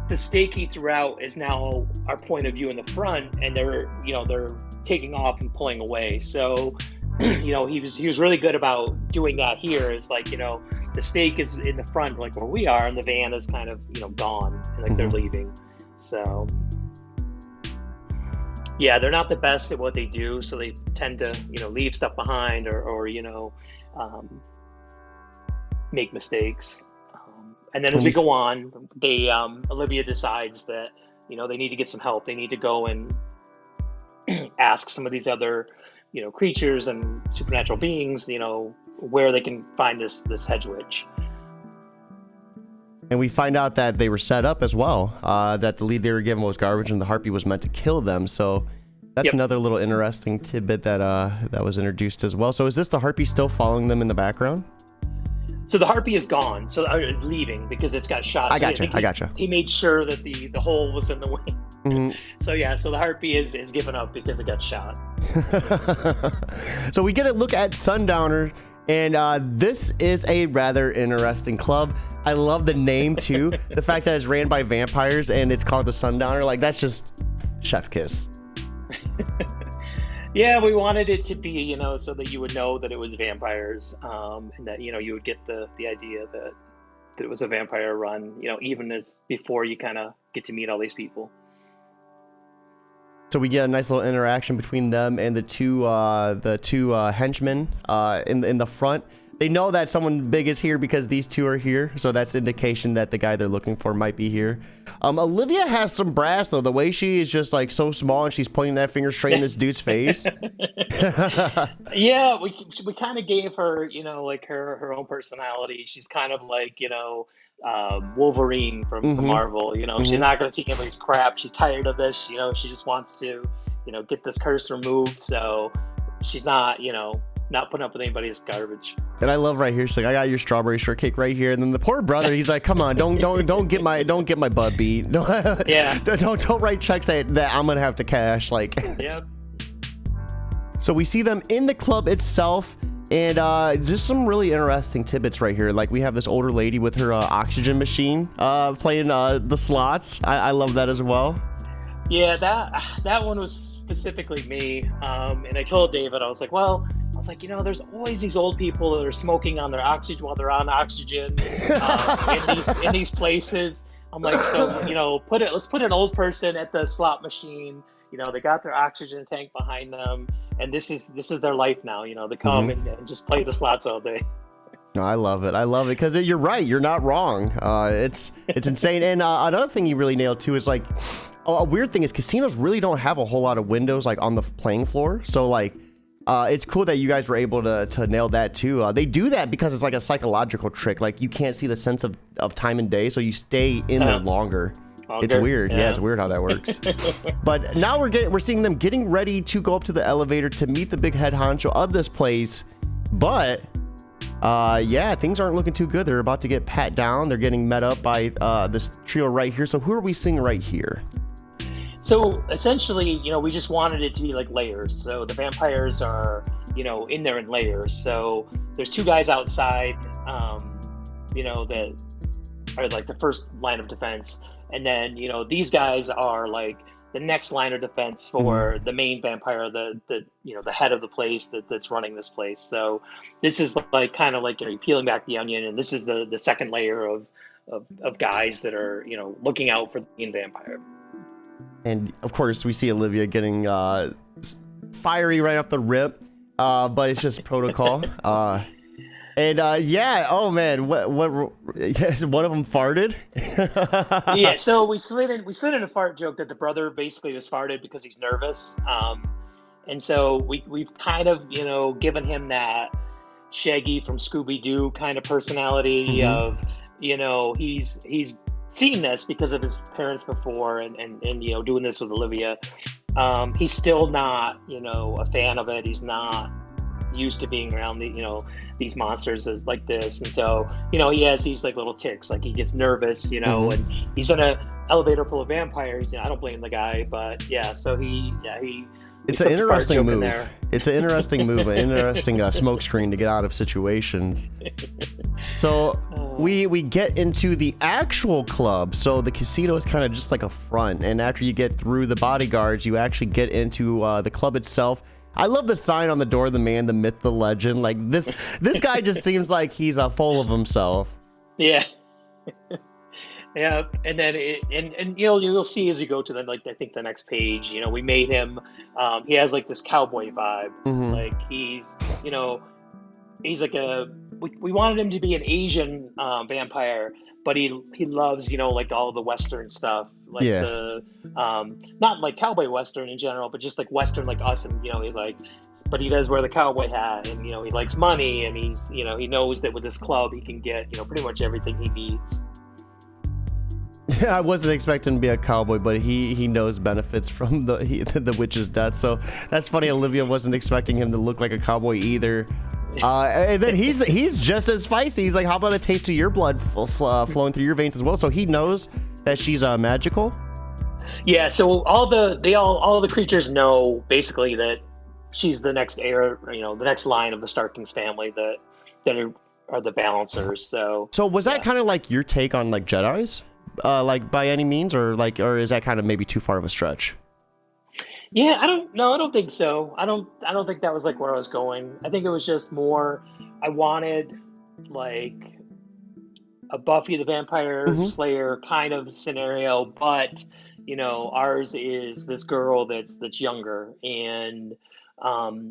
the stake eats route is now our point of view in the front, and they're taking off and pulling away. So, he was really good about doing that here. Is like, the stake is in the front, like where we are, and the van is kind of, gone, and like they're leaving. So yeah, they're not the best at what they do, so they tend to, leave stuff behind or make mistakes. And then as we go on, they Olivia decides that, they need to get some help. They need to go and ask some of these other, creatures and supernatural beings, where they can find this Hedgewitch. And we find out that they were set up as well, that the lead they were given was garbage and the harpy was meant to kill them. So that's another little interesting tidbit that that was introduced as well. So is this the harpy still following them in the background? So the harpy is gone. So it's leaving because it's got shot. I gotcha. He made sure that the hole was in the way. Mm-hmm. So the harpy is given up because it got shot. So we get a look at Sundowner. And this is a rather interesting club. I love the name too. The fact that it's ran by vampires and it's called the Sundowner, like that's just chef kiss. Yeah, we wanted it to be, so that you would know that it was vampires, and that you would get the idea that it was a vampire run, even as before you kind of get to meet all these people. So we get a nice little interaction between them and the two henchmen in the front. They know that someone big is here because these two are here, so that's indication that the guy they're looking for might be here. Olivia has some brass though. The way she is just like so small and she's pointing that finger straight in this dude's face. Yeah, we kind of gave her, like her own personality. She's kind of like, Wolverine from Marvel. She's not going to take anybody's crap. She's tired of this. She just wants to, get this curse removed. So she's not, not putting up with anybody's garbage. And I love right here. She's like, I got your strawberry shortcake right here. And then the poor brother, he's like, come on, don't get my butt beat. Don't write checks that I'm gonna have to cash. Like, yep. So we see them in the club itself. And just some really interesting tidbits right here. Like we have this older lady with her oxygen machine playing the slots. I love that as well. Yeah, that one was specifically me. And I told David, I was like, there's always these old people that are smoking on their oxygen while they're on oxygen in these places. I'm like, so let's put an old person at the slot machine. They got their oxygen tank behind them, and this is their life now. They come and just play the slots all day. No, I love it because you're right. You're not wrong. It's insane. And another thing you really nailed too is like a weird thing is casinos really don't have a whole lot of windows like on the playing floor. So like it's cool that you guys were able to nail that too. They do that because it's like a psychological trick. Like you can't see the sense of time and day, so you stay in there longer. It's weird. Yeah, it's weird how that works. But now we're seeing them getting ready to go up to the elevator to meet the big head honcho of this place. But things aren't looking too good. They're about to get pat down. They're getting met up by this trio right here. So who are we seeing right here? So essentially, we just wanted it to be like layers. So the vampires are, in there in layers. So there's two guys outside, that are like the first line of defense. And then, these guys are like the next line of defense for the main vampire, the head of the place that's running this place. So this is like kind of like, you're peeling back the onion, and this is the second layer of guys that are, looking out for the main vampire. And of course, we see Olivia getting fiery right off the rip, but it's just protocol. Oh man, what one of them farted? Yeah, so we slid in a fart joke that the brother basically just farted because he's nervous. And so we've kind of, given him that Shaggy from Scooby-Doo kind of personality of, he's seen this because of his parents before, and doing this with Olivia. He's still not a fan of it. He's not used to being around these monsters as like this, and so he has these like little tics, like he gets nervous, and he's in an elevator full of vampires. I don't blame the guy, but yeah, so he it's an interesting move. It's an interesting move, an interesting smokescreen to get out of situations. So we get into the actual club. So the casino is kind of just like a front, and after you get through the bodyguards, you actually get into the club itself. I love the sign on the door, the man, the myth, the legend. Like this guy just seems like he's full of himself. Yeah. Yeah, and then you'll see as you go to I think the next page, we made him. He has like this cowboy vibe. Mm-hmm. Like he's like we wanted him to be an Asian vampire, but he loves like all of the Western stuff, like the not like cowboy Western in general, but just like Western like us, and he's like, but he does wear the cowboy hat, and he likes money, and he's he knows that with this club he can get pretty much everything he needs. I wasn't expecting to be a cowboy, but he knows benefits from the witch's death. So that's funny. Olivia wasn't expecting him to look like a cowboy either. And then he's just as feisty. He's like, how about a taste of your blood flowing through your veins as well? So he knows that she's magical. Yeah. So all the creatures know basically that she's the next heir, the next line of the Starkings family that are the balancers. So was that kind of like your take on like Jedis? Like by any means, or is that kind of maybe too far of a stretch? Yeah, I don't think so. I don't think that was like where I was going. I think it was just more, I wanted like a Buffy the Vampire Slayer kind of scenario, but ours is this girl that's younger, and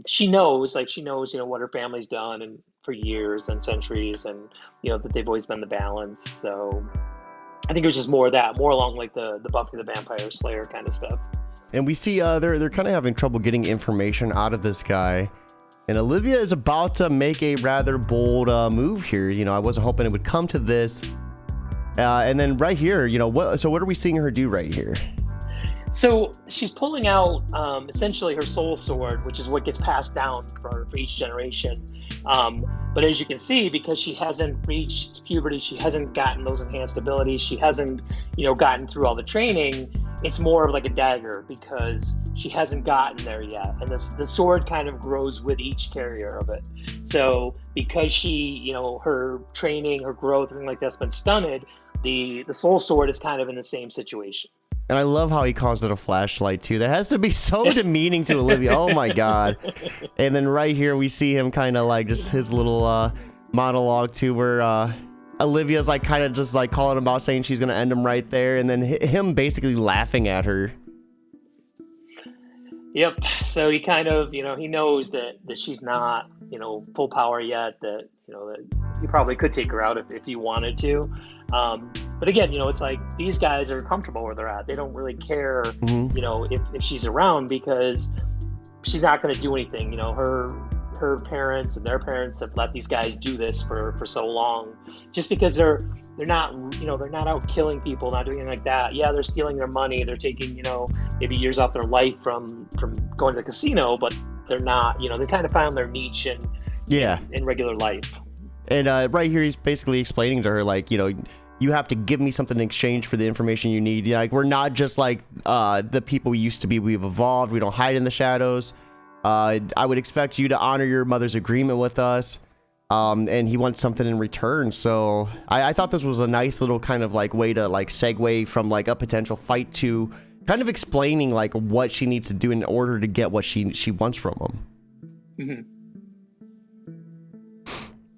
she knows what her family's done and for years and centuries, and that they've always been the balance. So I think it was just more along like the Buffy the Vampire Slayer kind of stuff. And we see they're kind of having trouble getting information out of this guy, and Olivia is about to make a rather bold move here. I wasn't hoping it would come to this. And then right here, what are we seeing her do right here? So she's pulling out essentially her soul sword, which is what gets passed down for each generation. But as you can see, because she hasn't reached puberty, she hasn't gotten those enhanced abilities, she hasn't, gotten through all the training, it's more of like a dagger because she hasn't gotten there yet. And the sword kind of grows with each carrier of it. So because she, her training, her growth, everything like that's been stunted, the soul sword is kind of in the same situation. And I love how he calls it a flashlight too. That has to be so demeaning to Olivia. Oh my God. And then right here we see him kind of like just his little monologue too, where Olivia's like kind of just like calling him out, saying she's going to end him right there. And then him basically laughing at her. Yep. So he kind of, he knows that she's not, full power yet, that he probably could take her out if he wanted to. But again, it's like these guys are comfortable where they're at. They don't really care, if she's around, because she's not going to do anything. Her parents and their parents have let these guys do this for so long, just because they're not, they're not out killing people, not doing anything like that. Yeah, they're stealing their money. They're taking, maybe years off their life from going to the casino, but they're not, they kind of found their niche in regular life. And right here, he's basically explaining to her, like, you have to give me something in exchange for the information you need. Like, we're not just like the people we used to be. We've evolved. We don't hide in the shadows. I would expect you to honor your mother's agreement with us. And he wants something in return. So I thought this was a nice little kind of like way to like segue from like a potential fight to kind of explaining like what she needs to do in order to get what she wants from him. Mm-hmm.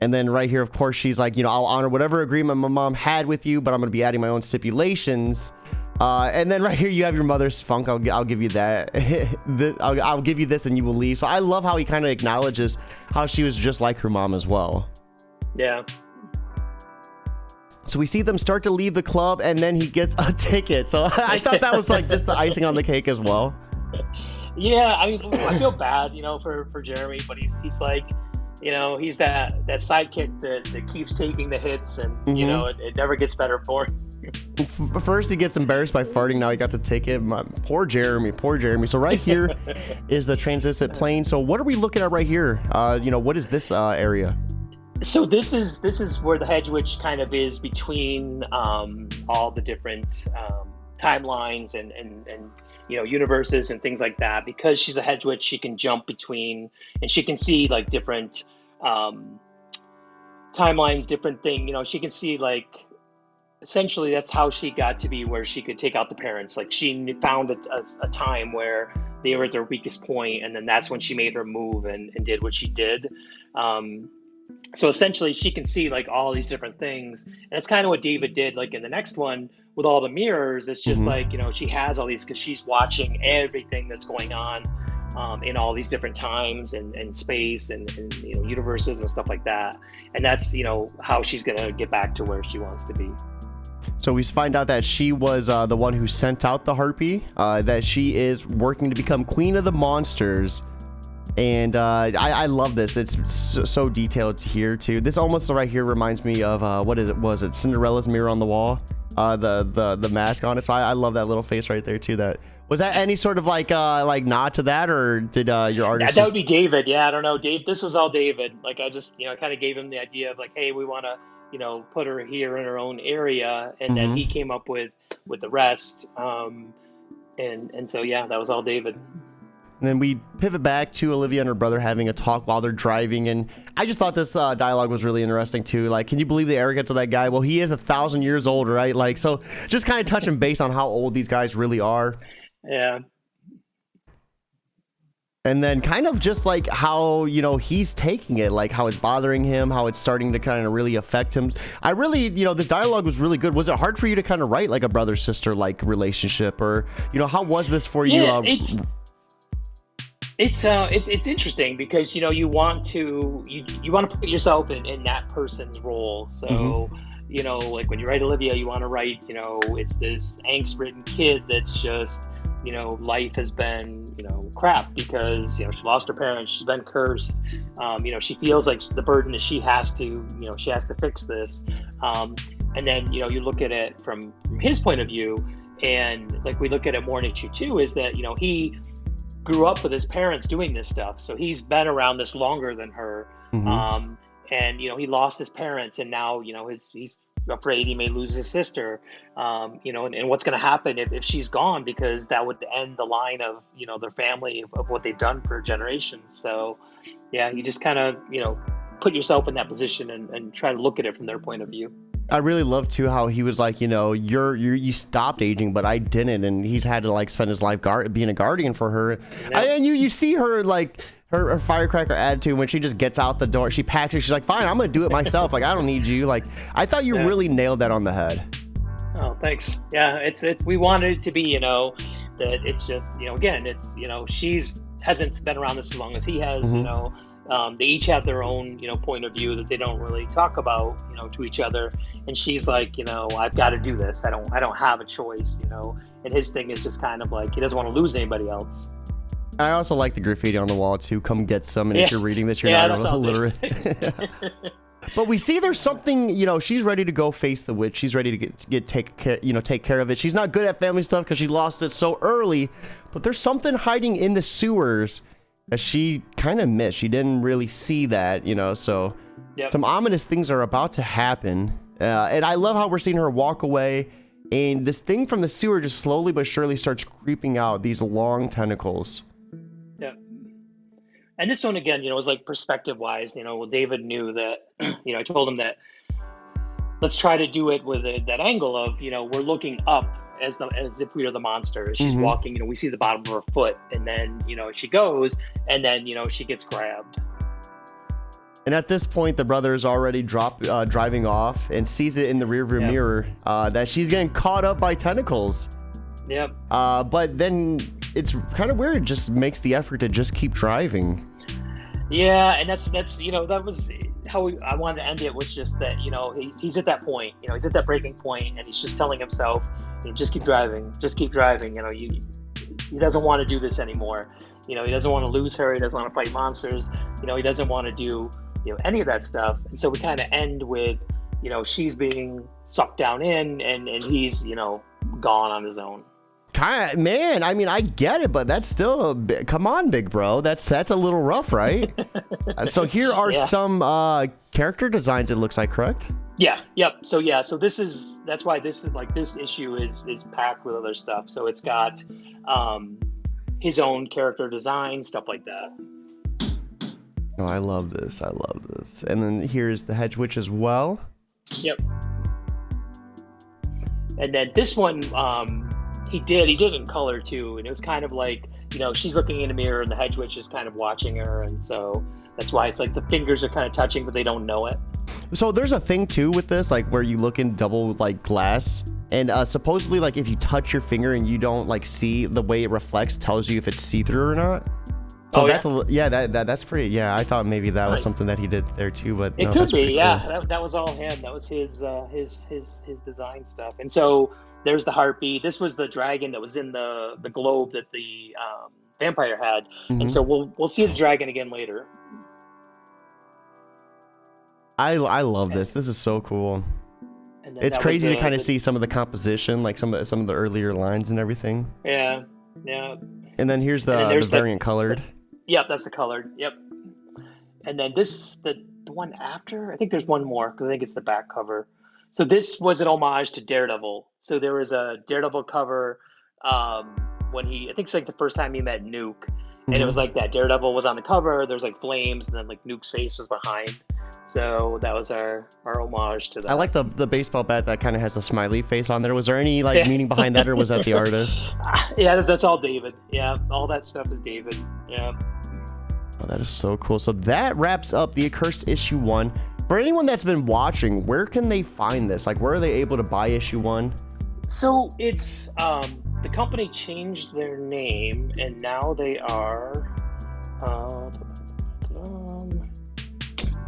And then right here, of course, she's like, I'll honor whatever agreement my mom had with you, but I'm going to be adding my own stipulations. And then right here, you have your mother's funk. I'll give you that. I'll give you this and you will leave. So I love how he kind of acknowledges how she was just like her mom as well. Yeah. So we see them start to leave the club, and then he gets a ticket. So I thought that was like just the icing on the cake as well. Yeah, I mean, I feel bad, for Jeremy, but he's like, he's that sidekick that keeps taking the hits, and it never gets better for him. First he gets embarrassed by farting, now he got to take it. Poor Jeremy. So right here is the translucent plane. So what are we looking at right here? What is this area? So this is where the Hedgewitch kind of is between all the different timelines and universes and things like that. Because she's a Hedgewitch, she can jump between, and she can see like different timelines, different thing. She can see, like, essentially that's how she got to be where she could take out the parents. Like, she found a time where they were at their weakest point, and then that's when she made her move and did what she did. So essentially she can see like all these different things, and it's kind of what David did like in the next one with all the mirrors. It's just like, she has all these because she's watching everything that's going on in all these different times and space and universes and stuff like that. And that's, how she's going to get back to where she wants to be. So we find out that she was the one who sent out the harpy, that she is working to become queen of the monsters. And I love this. It's so detailed here too. This almost right here reminds me of was it Cinderella's mirror on the wall, the mask on it. So I love that little face right there too. Was that any sort of like nod to that, or did your artist? Yeah, that would be David. Yeah, I don't know, Dave. This was all David. Like, I just kind of gave him the idea of like, hey, we want to put her here in her own area, and then he came up with the rest. And so yeah, that was all David. And then we pivot back to Olivia and her brother having a talk while they're driving. And I just thought this dialogue was really interesting too. Like, can you believe the arrogance of that guy? Well, he is 1,000 years old, right? Like, so just kind of touching base on how old these guys really are. Yeah. And then kind of just like how, he's taking it, like how it's bothering him, how it's starting to kind of really affect him. I really, the dialogue was really good. Was it hard for you to kind of write like a brother-sister like relationship, or, how was this for you? Yeah, it's interesting because you want to put yourself in that person's role. So like when you write Olivia, you want to write it's this angst-ridden kid that's just life has been crap because she lost her parents, she's been cursed, she feels like the burden that she has to fix this, and then you look at it from his point of view, and like we look at it more in issue 2 is that he grew up with his parents doing this stuff, so he's been around this longer than her. And he lost his parents, and now he's afraid he may lose his sister, and what's going to happen if she's gone, because that would end the line of their family of what they've done for generations. So yeah, you just kind of put yourself in that position and try to look at it from their point of view. I really love too how he was like, you stopped aging, but I didn't, and he's had to like spend his life being a guardian for her. Yep. And you see her like her firecracker attitude when she just gets out the door. She packs it. She's like, fine, I'm gonna do it myself. Like, I don't need you. Like, I thought you really nailed that on the head. Oh, thanks. Yeah, it's we wanted it to be that it's just again, it's she's hasn't been around this as long as he has. They each have their own, point of view that they don't really talk about, to each other. And she's like, I've got to do this. I don't have a choice, And his thing is just kind of like he doesn't want to lose anybody else. I also like the graffiti on the wall too. Come get some. And if you're reading this, you're not illiterate. But we see there's something, she's ready to go face the witch. She's ready to take care of it. She's not good at family stuff because she lost it so early. But there's something hiding in the sewers that she kind of missed. She didn't really see that, so some ominous things are about to happen. And I love how we're seeing her walk away, and this thing from the sewer just slowly but surely starts creeping out, these long tentacles. Yeah. And this one, again, was like perspective-wise, David knew that, I told him that let's try to do it with that angle of, we're looking up as if we are the monster. She's walking, we see the bottom of her foot, and then, she goes, and then, she gets grabbed. And at this point, the brother is already driving off and sees it in the rearview mirror that she's getting caught up by tentacles. Yep. But then it's kind of weird. It just makes the effort to just keep driving. Yeah, and that's that was how I wanted to end it, was just that he's at that point, he's at that breaking point, and he's just telling himself, just keep driving, he doesn't want to do this anymore. He doesn't want to lose her. He doesn't want to fight monsters. He doesn't want to do any of that stuff. And so we kind of end with, she's being sucked down and he's, gone on his own. Kind of, man. I mean, I get it, but that's still come on, big bro. That's a little rough, right? So here are some character designs. It looks like, correct? Yeah. Yep. So that's why this issue is packed with other stuff. So it's got his own character design, stuff like that. Oh, I love this. And then here's the Hedgewitch as well. Yep. And then this one, he did in color too, and it was kind of like, she's looking in a mirror and the Hedgewitch is kind of watching her, and so that's why it's like the fingers are kind of touching, but they don't know it. So there's a thing too with this, like where you look in double like glass, and supposedly like if you touch your finger and you don't like see the way it reflects, tells you if it's see-through or not. So that's pretty. Yeah, I thought maybe that was something that he did there too, but it could be. Yeah, cool. That was all him. That was his design stuff. And so there's the harpy. This was the dragon that was in the globe that the vampire had. Mm-hmm. And so we'll see the dragon again later. I love this. This is so cool. It's crazy to kind of see some of the composition, like some of the earlier lines and everything. Yeah. And then here's the variant colored. Yep, that's the colored. Yep. And then the one after, I think there's one more because I think it's the back cover. So this was an homage to Daredevil. So there was a Daredevil cover when I think it's like the first time he met Nuke. And it was like that Daredevil was on the cover. There's like flames, and then like Nuke's face was behind. So that was our homage to that. I like the baseball bat that kind of has a smiley face on there. Was there any like meaning behind that, or was that the artist? Yeah, that's all David. Yeah, all that stuff is David. Yeah. Oh, that is so cool. So that wraps up the Accursed issue 1. For anyone that's been watching, where can they find this? Like, where are they able to buy issue 1? So it's the company changed their name, and now they are.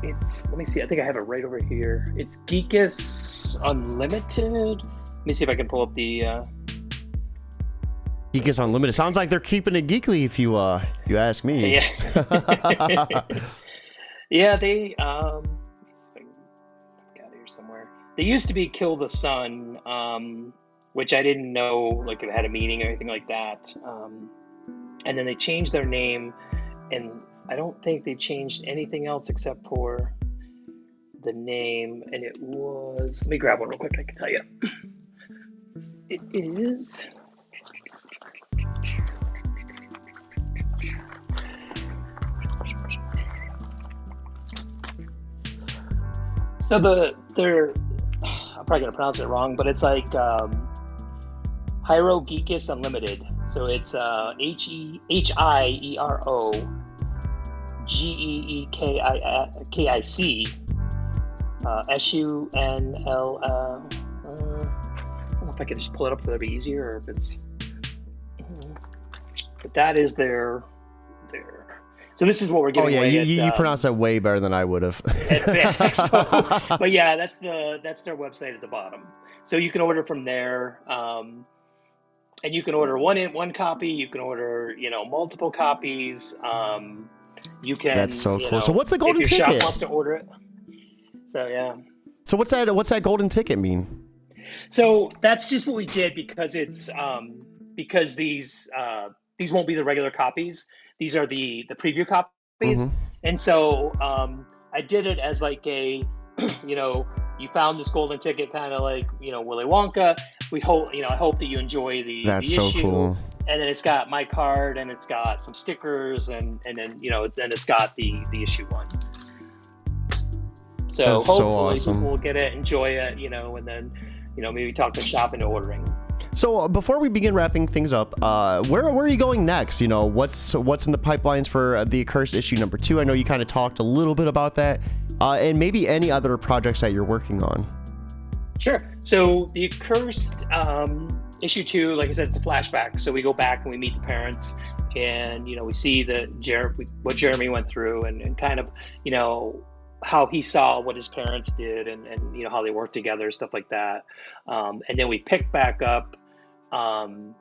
Let me see. I think I have it right over here. It's Geekus Unlimited. Let me see if I can pull up the. Geekus Unlimited. Sounds like they're keeping it geekly, if you ask me. Yeah. Yeah, they. Let me see if I can get out of here somewhere. They used to be Kill the Sun, which I didn't know like it had a meaning or anything like that. And then they changed their name, and I don't think they changed anything else except for the name, and it was, let me grab one real quick, I can tell you. It is, so they're, I'm probably gonna pronounce it wrong, but it's like Hyro Geekus Unlimited. So it's HIERO GEEKIC SUNL. I don't know if I could just pull it up so that'd be easier, or if it's. But that is their. So this is what we're getting. Oh yeah, you pronounce that way better than I would have. But yeah, that's their website at the bottom. So you can order from there. And you can order one copy. You can order, multiple copies. You can. That's so cool. So what's the golden ticket? If your shop wants to order it. So yeah. So what's that golden ticket mean? So that's just what we did because it's because these won't be the regular copies. These are the preview copies, mm-hmm. And so I did it as like a, you found this golden ticket, kind of like Willy Wonka. We hope I hope that you enjoy the issue. So cool. And then it's got my card, and it's got some stickers, and then then it's got the issue 1. So that's hopefully so awesome. We'll get it, enjoy it, and then maybe talk the shop into ordering. So before we begin wrapping things up, where are you going next? What's in the pipelines for the Accursed issue number 2? I know you kind of talked a little bit about that, and maybe any other projects that you're working on. Sure. So the Accursed issue 2, like I said, it's a flashback. So we go back and we meet the parents, and we see what Jeremy went through, and kind of how he saw what his parents did, and how they worked together, stuff like that. And then we pick back up, and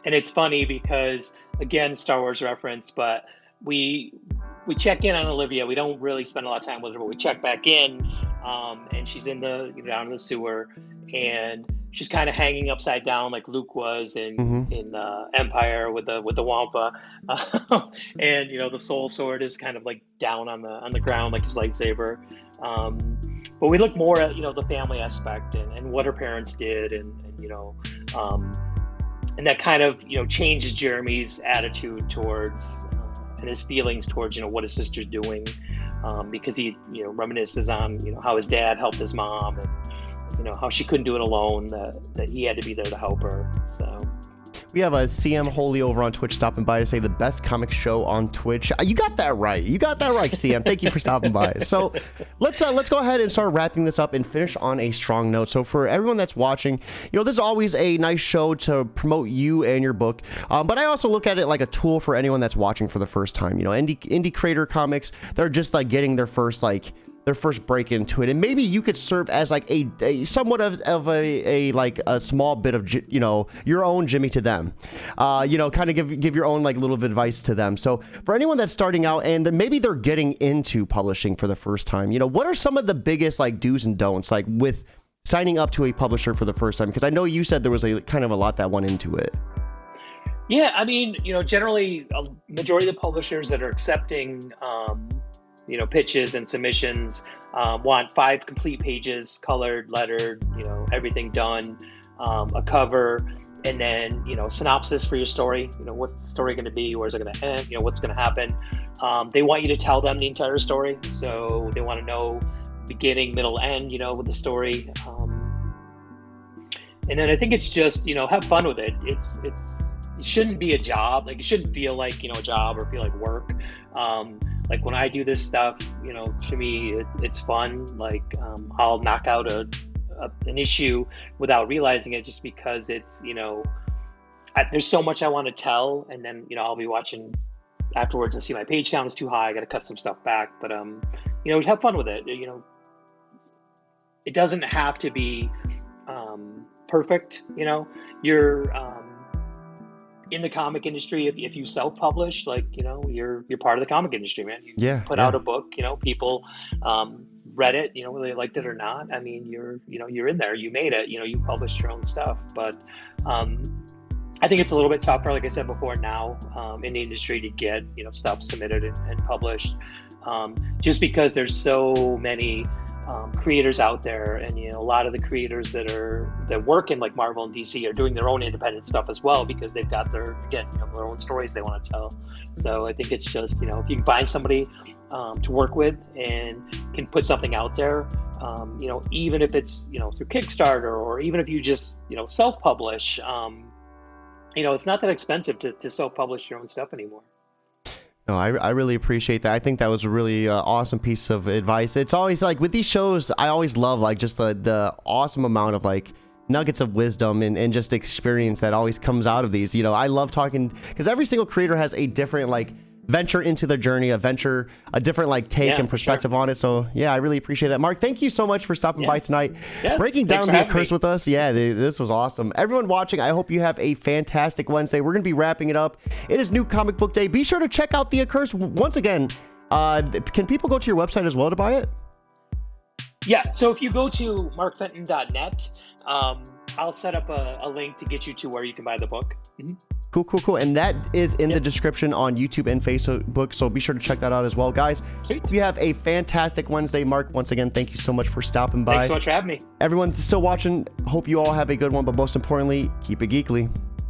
it's funny because, again, Star Wars reference, but we check in on Olivia. We don't really spend a lot of time with her, but we check back in, and she's in the down in the sewer, and she's kind of hanging upside down like Luke was in Empire with the Wampa, and the soul sword is kind of like down on the ground like his lightsaber. But we look more at the family aspect and what her parents did, and that kind of changes Jeremy's attitude towards and his feelings towards what his sister's doing, because he reminisces on how his dad helped his mom, and how she couldn't do it alone, that he had to be there to help her. So we have a CM Holy over on Twitch stopping by to say the best comic show on Twitch. You got that right. CM. Thank you for stopping by. So let's go ahead and start wrapping this up and finish on a strong note. So for everyone that's watching, this is always a nice show to promote you and your book. But I also look at it like a tool for anyone that's watching for the first time. Indie creator comics, they're just like getting their first break into it, and maybe you could serve as like a somewhat of a small bit of your own Jimmy to them, kind of give your own like little bit of advice to them. So for anyone that's starting out and then maybe they're getting into publishing for the first time, what are some of the biggest like do's and don'ts like with signing up to a publisher for the first time? Because I know you said there was a kind of a lot that went into it. Yeah, I mean, generally a majority of the publishers that are accepting pitches and submissions want 5 complete pages, colored, lettered, everything done, a cover, and then synopsis for your story. What's the story going to be? Where's it going to end? What's going to happen? They want you to tell them the entire story, so they want to know beginning, middle, end. With the story, and then I think it's just have fun with it. It shouldn't be a job. Like, it shouldn't feel like a job or feel like work. Like when I do this stuff, to me, it's fun. Like, I'll knock out an issue without realizing it, just because it's, there's so much I want to tell. And then, I'll be watching afterwards and see my page count is too high. I got to cut some stuff back, but, have fun with it. It doesn't have to be, perfect. You're, in the comic industry, if you self-publish, like, you're part of the comic industry, man. You put out a book, people read it, whether they liked it or not. I mean, you're in there, you made it, you published your own stuff. But I think it's a little bit tougher, like I said before, now in the industry to get stuff submitted and published, just because there's so many creators out there, and a lot of the creators that work in like Marvel and DC are doing their own independent stuff as well, because they've got their own stories they want to tell. So I think it's just if you can find somebody to work with and can put something out there, even if it's through Kickstarter, or even if you just self-publish, it's not that expensive to self-publish your own stuff anymore. No, I really appreciate that. I think that was a really awesome piece of advice. It's always like with these shows, I always love like just the awesome amount of like nuggets of wisdom and just experience that always comes out of these. I love talking, because every single creator has a different like venture into their journey, a different like take and perspective on it. So yeah, I really appreciate that. Mark, thank you so much for stopping by tonight, breaking down the Accursed with us. Yeah, this was awesome. Everyone watching, I hope you have a fantastic Wednesday. We're going to be wrapping it up. It is New Comic Book Day. Be sure to check out the Accursed once again. Can people go to your website as well to buy it? Yeah, so if you go to markfenton.net, I'll set up a link to get you to where you can buy the book. Mm-hmm. Cool. And that is in the description on YouTube and Facebook, so be sure to check that out as well, guys. Sweet. We have a fantastic Wednesday. Mark, once again, thank you so much for stopping by. Thanks so much for having me. Everyone still watching, hope you all have a good one, but most importantly, keep it geekly.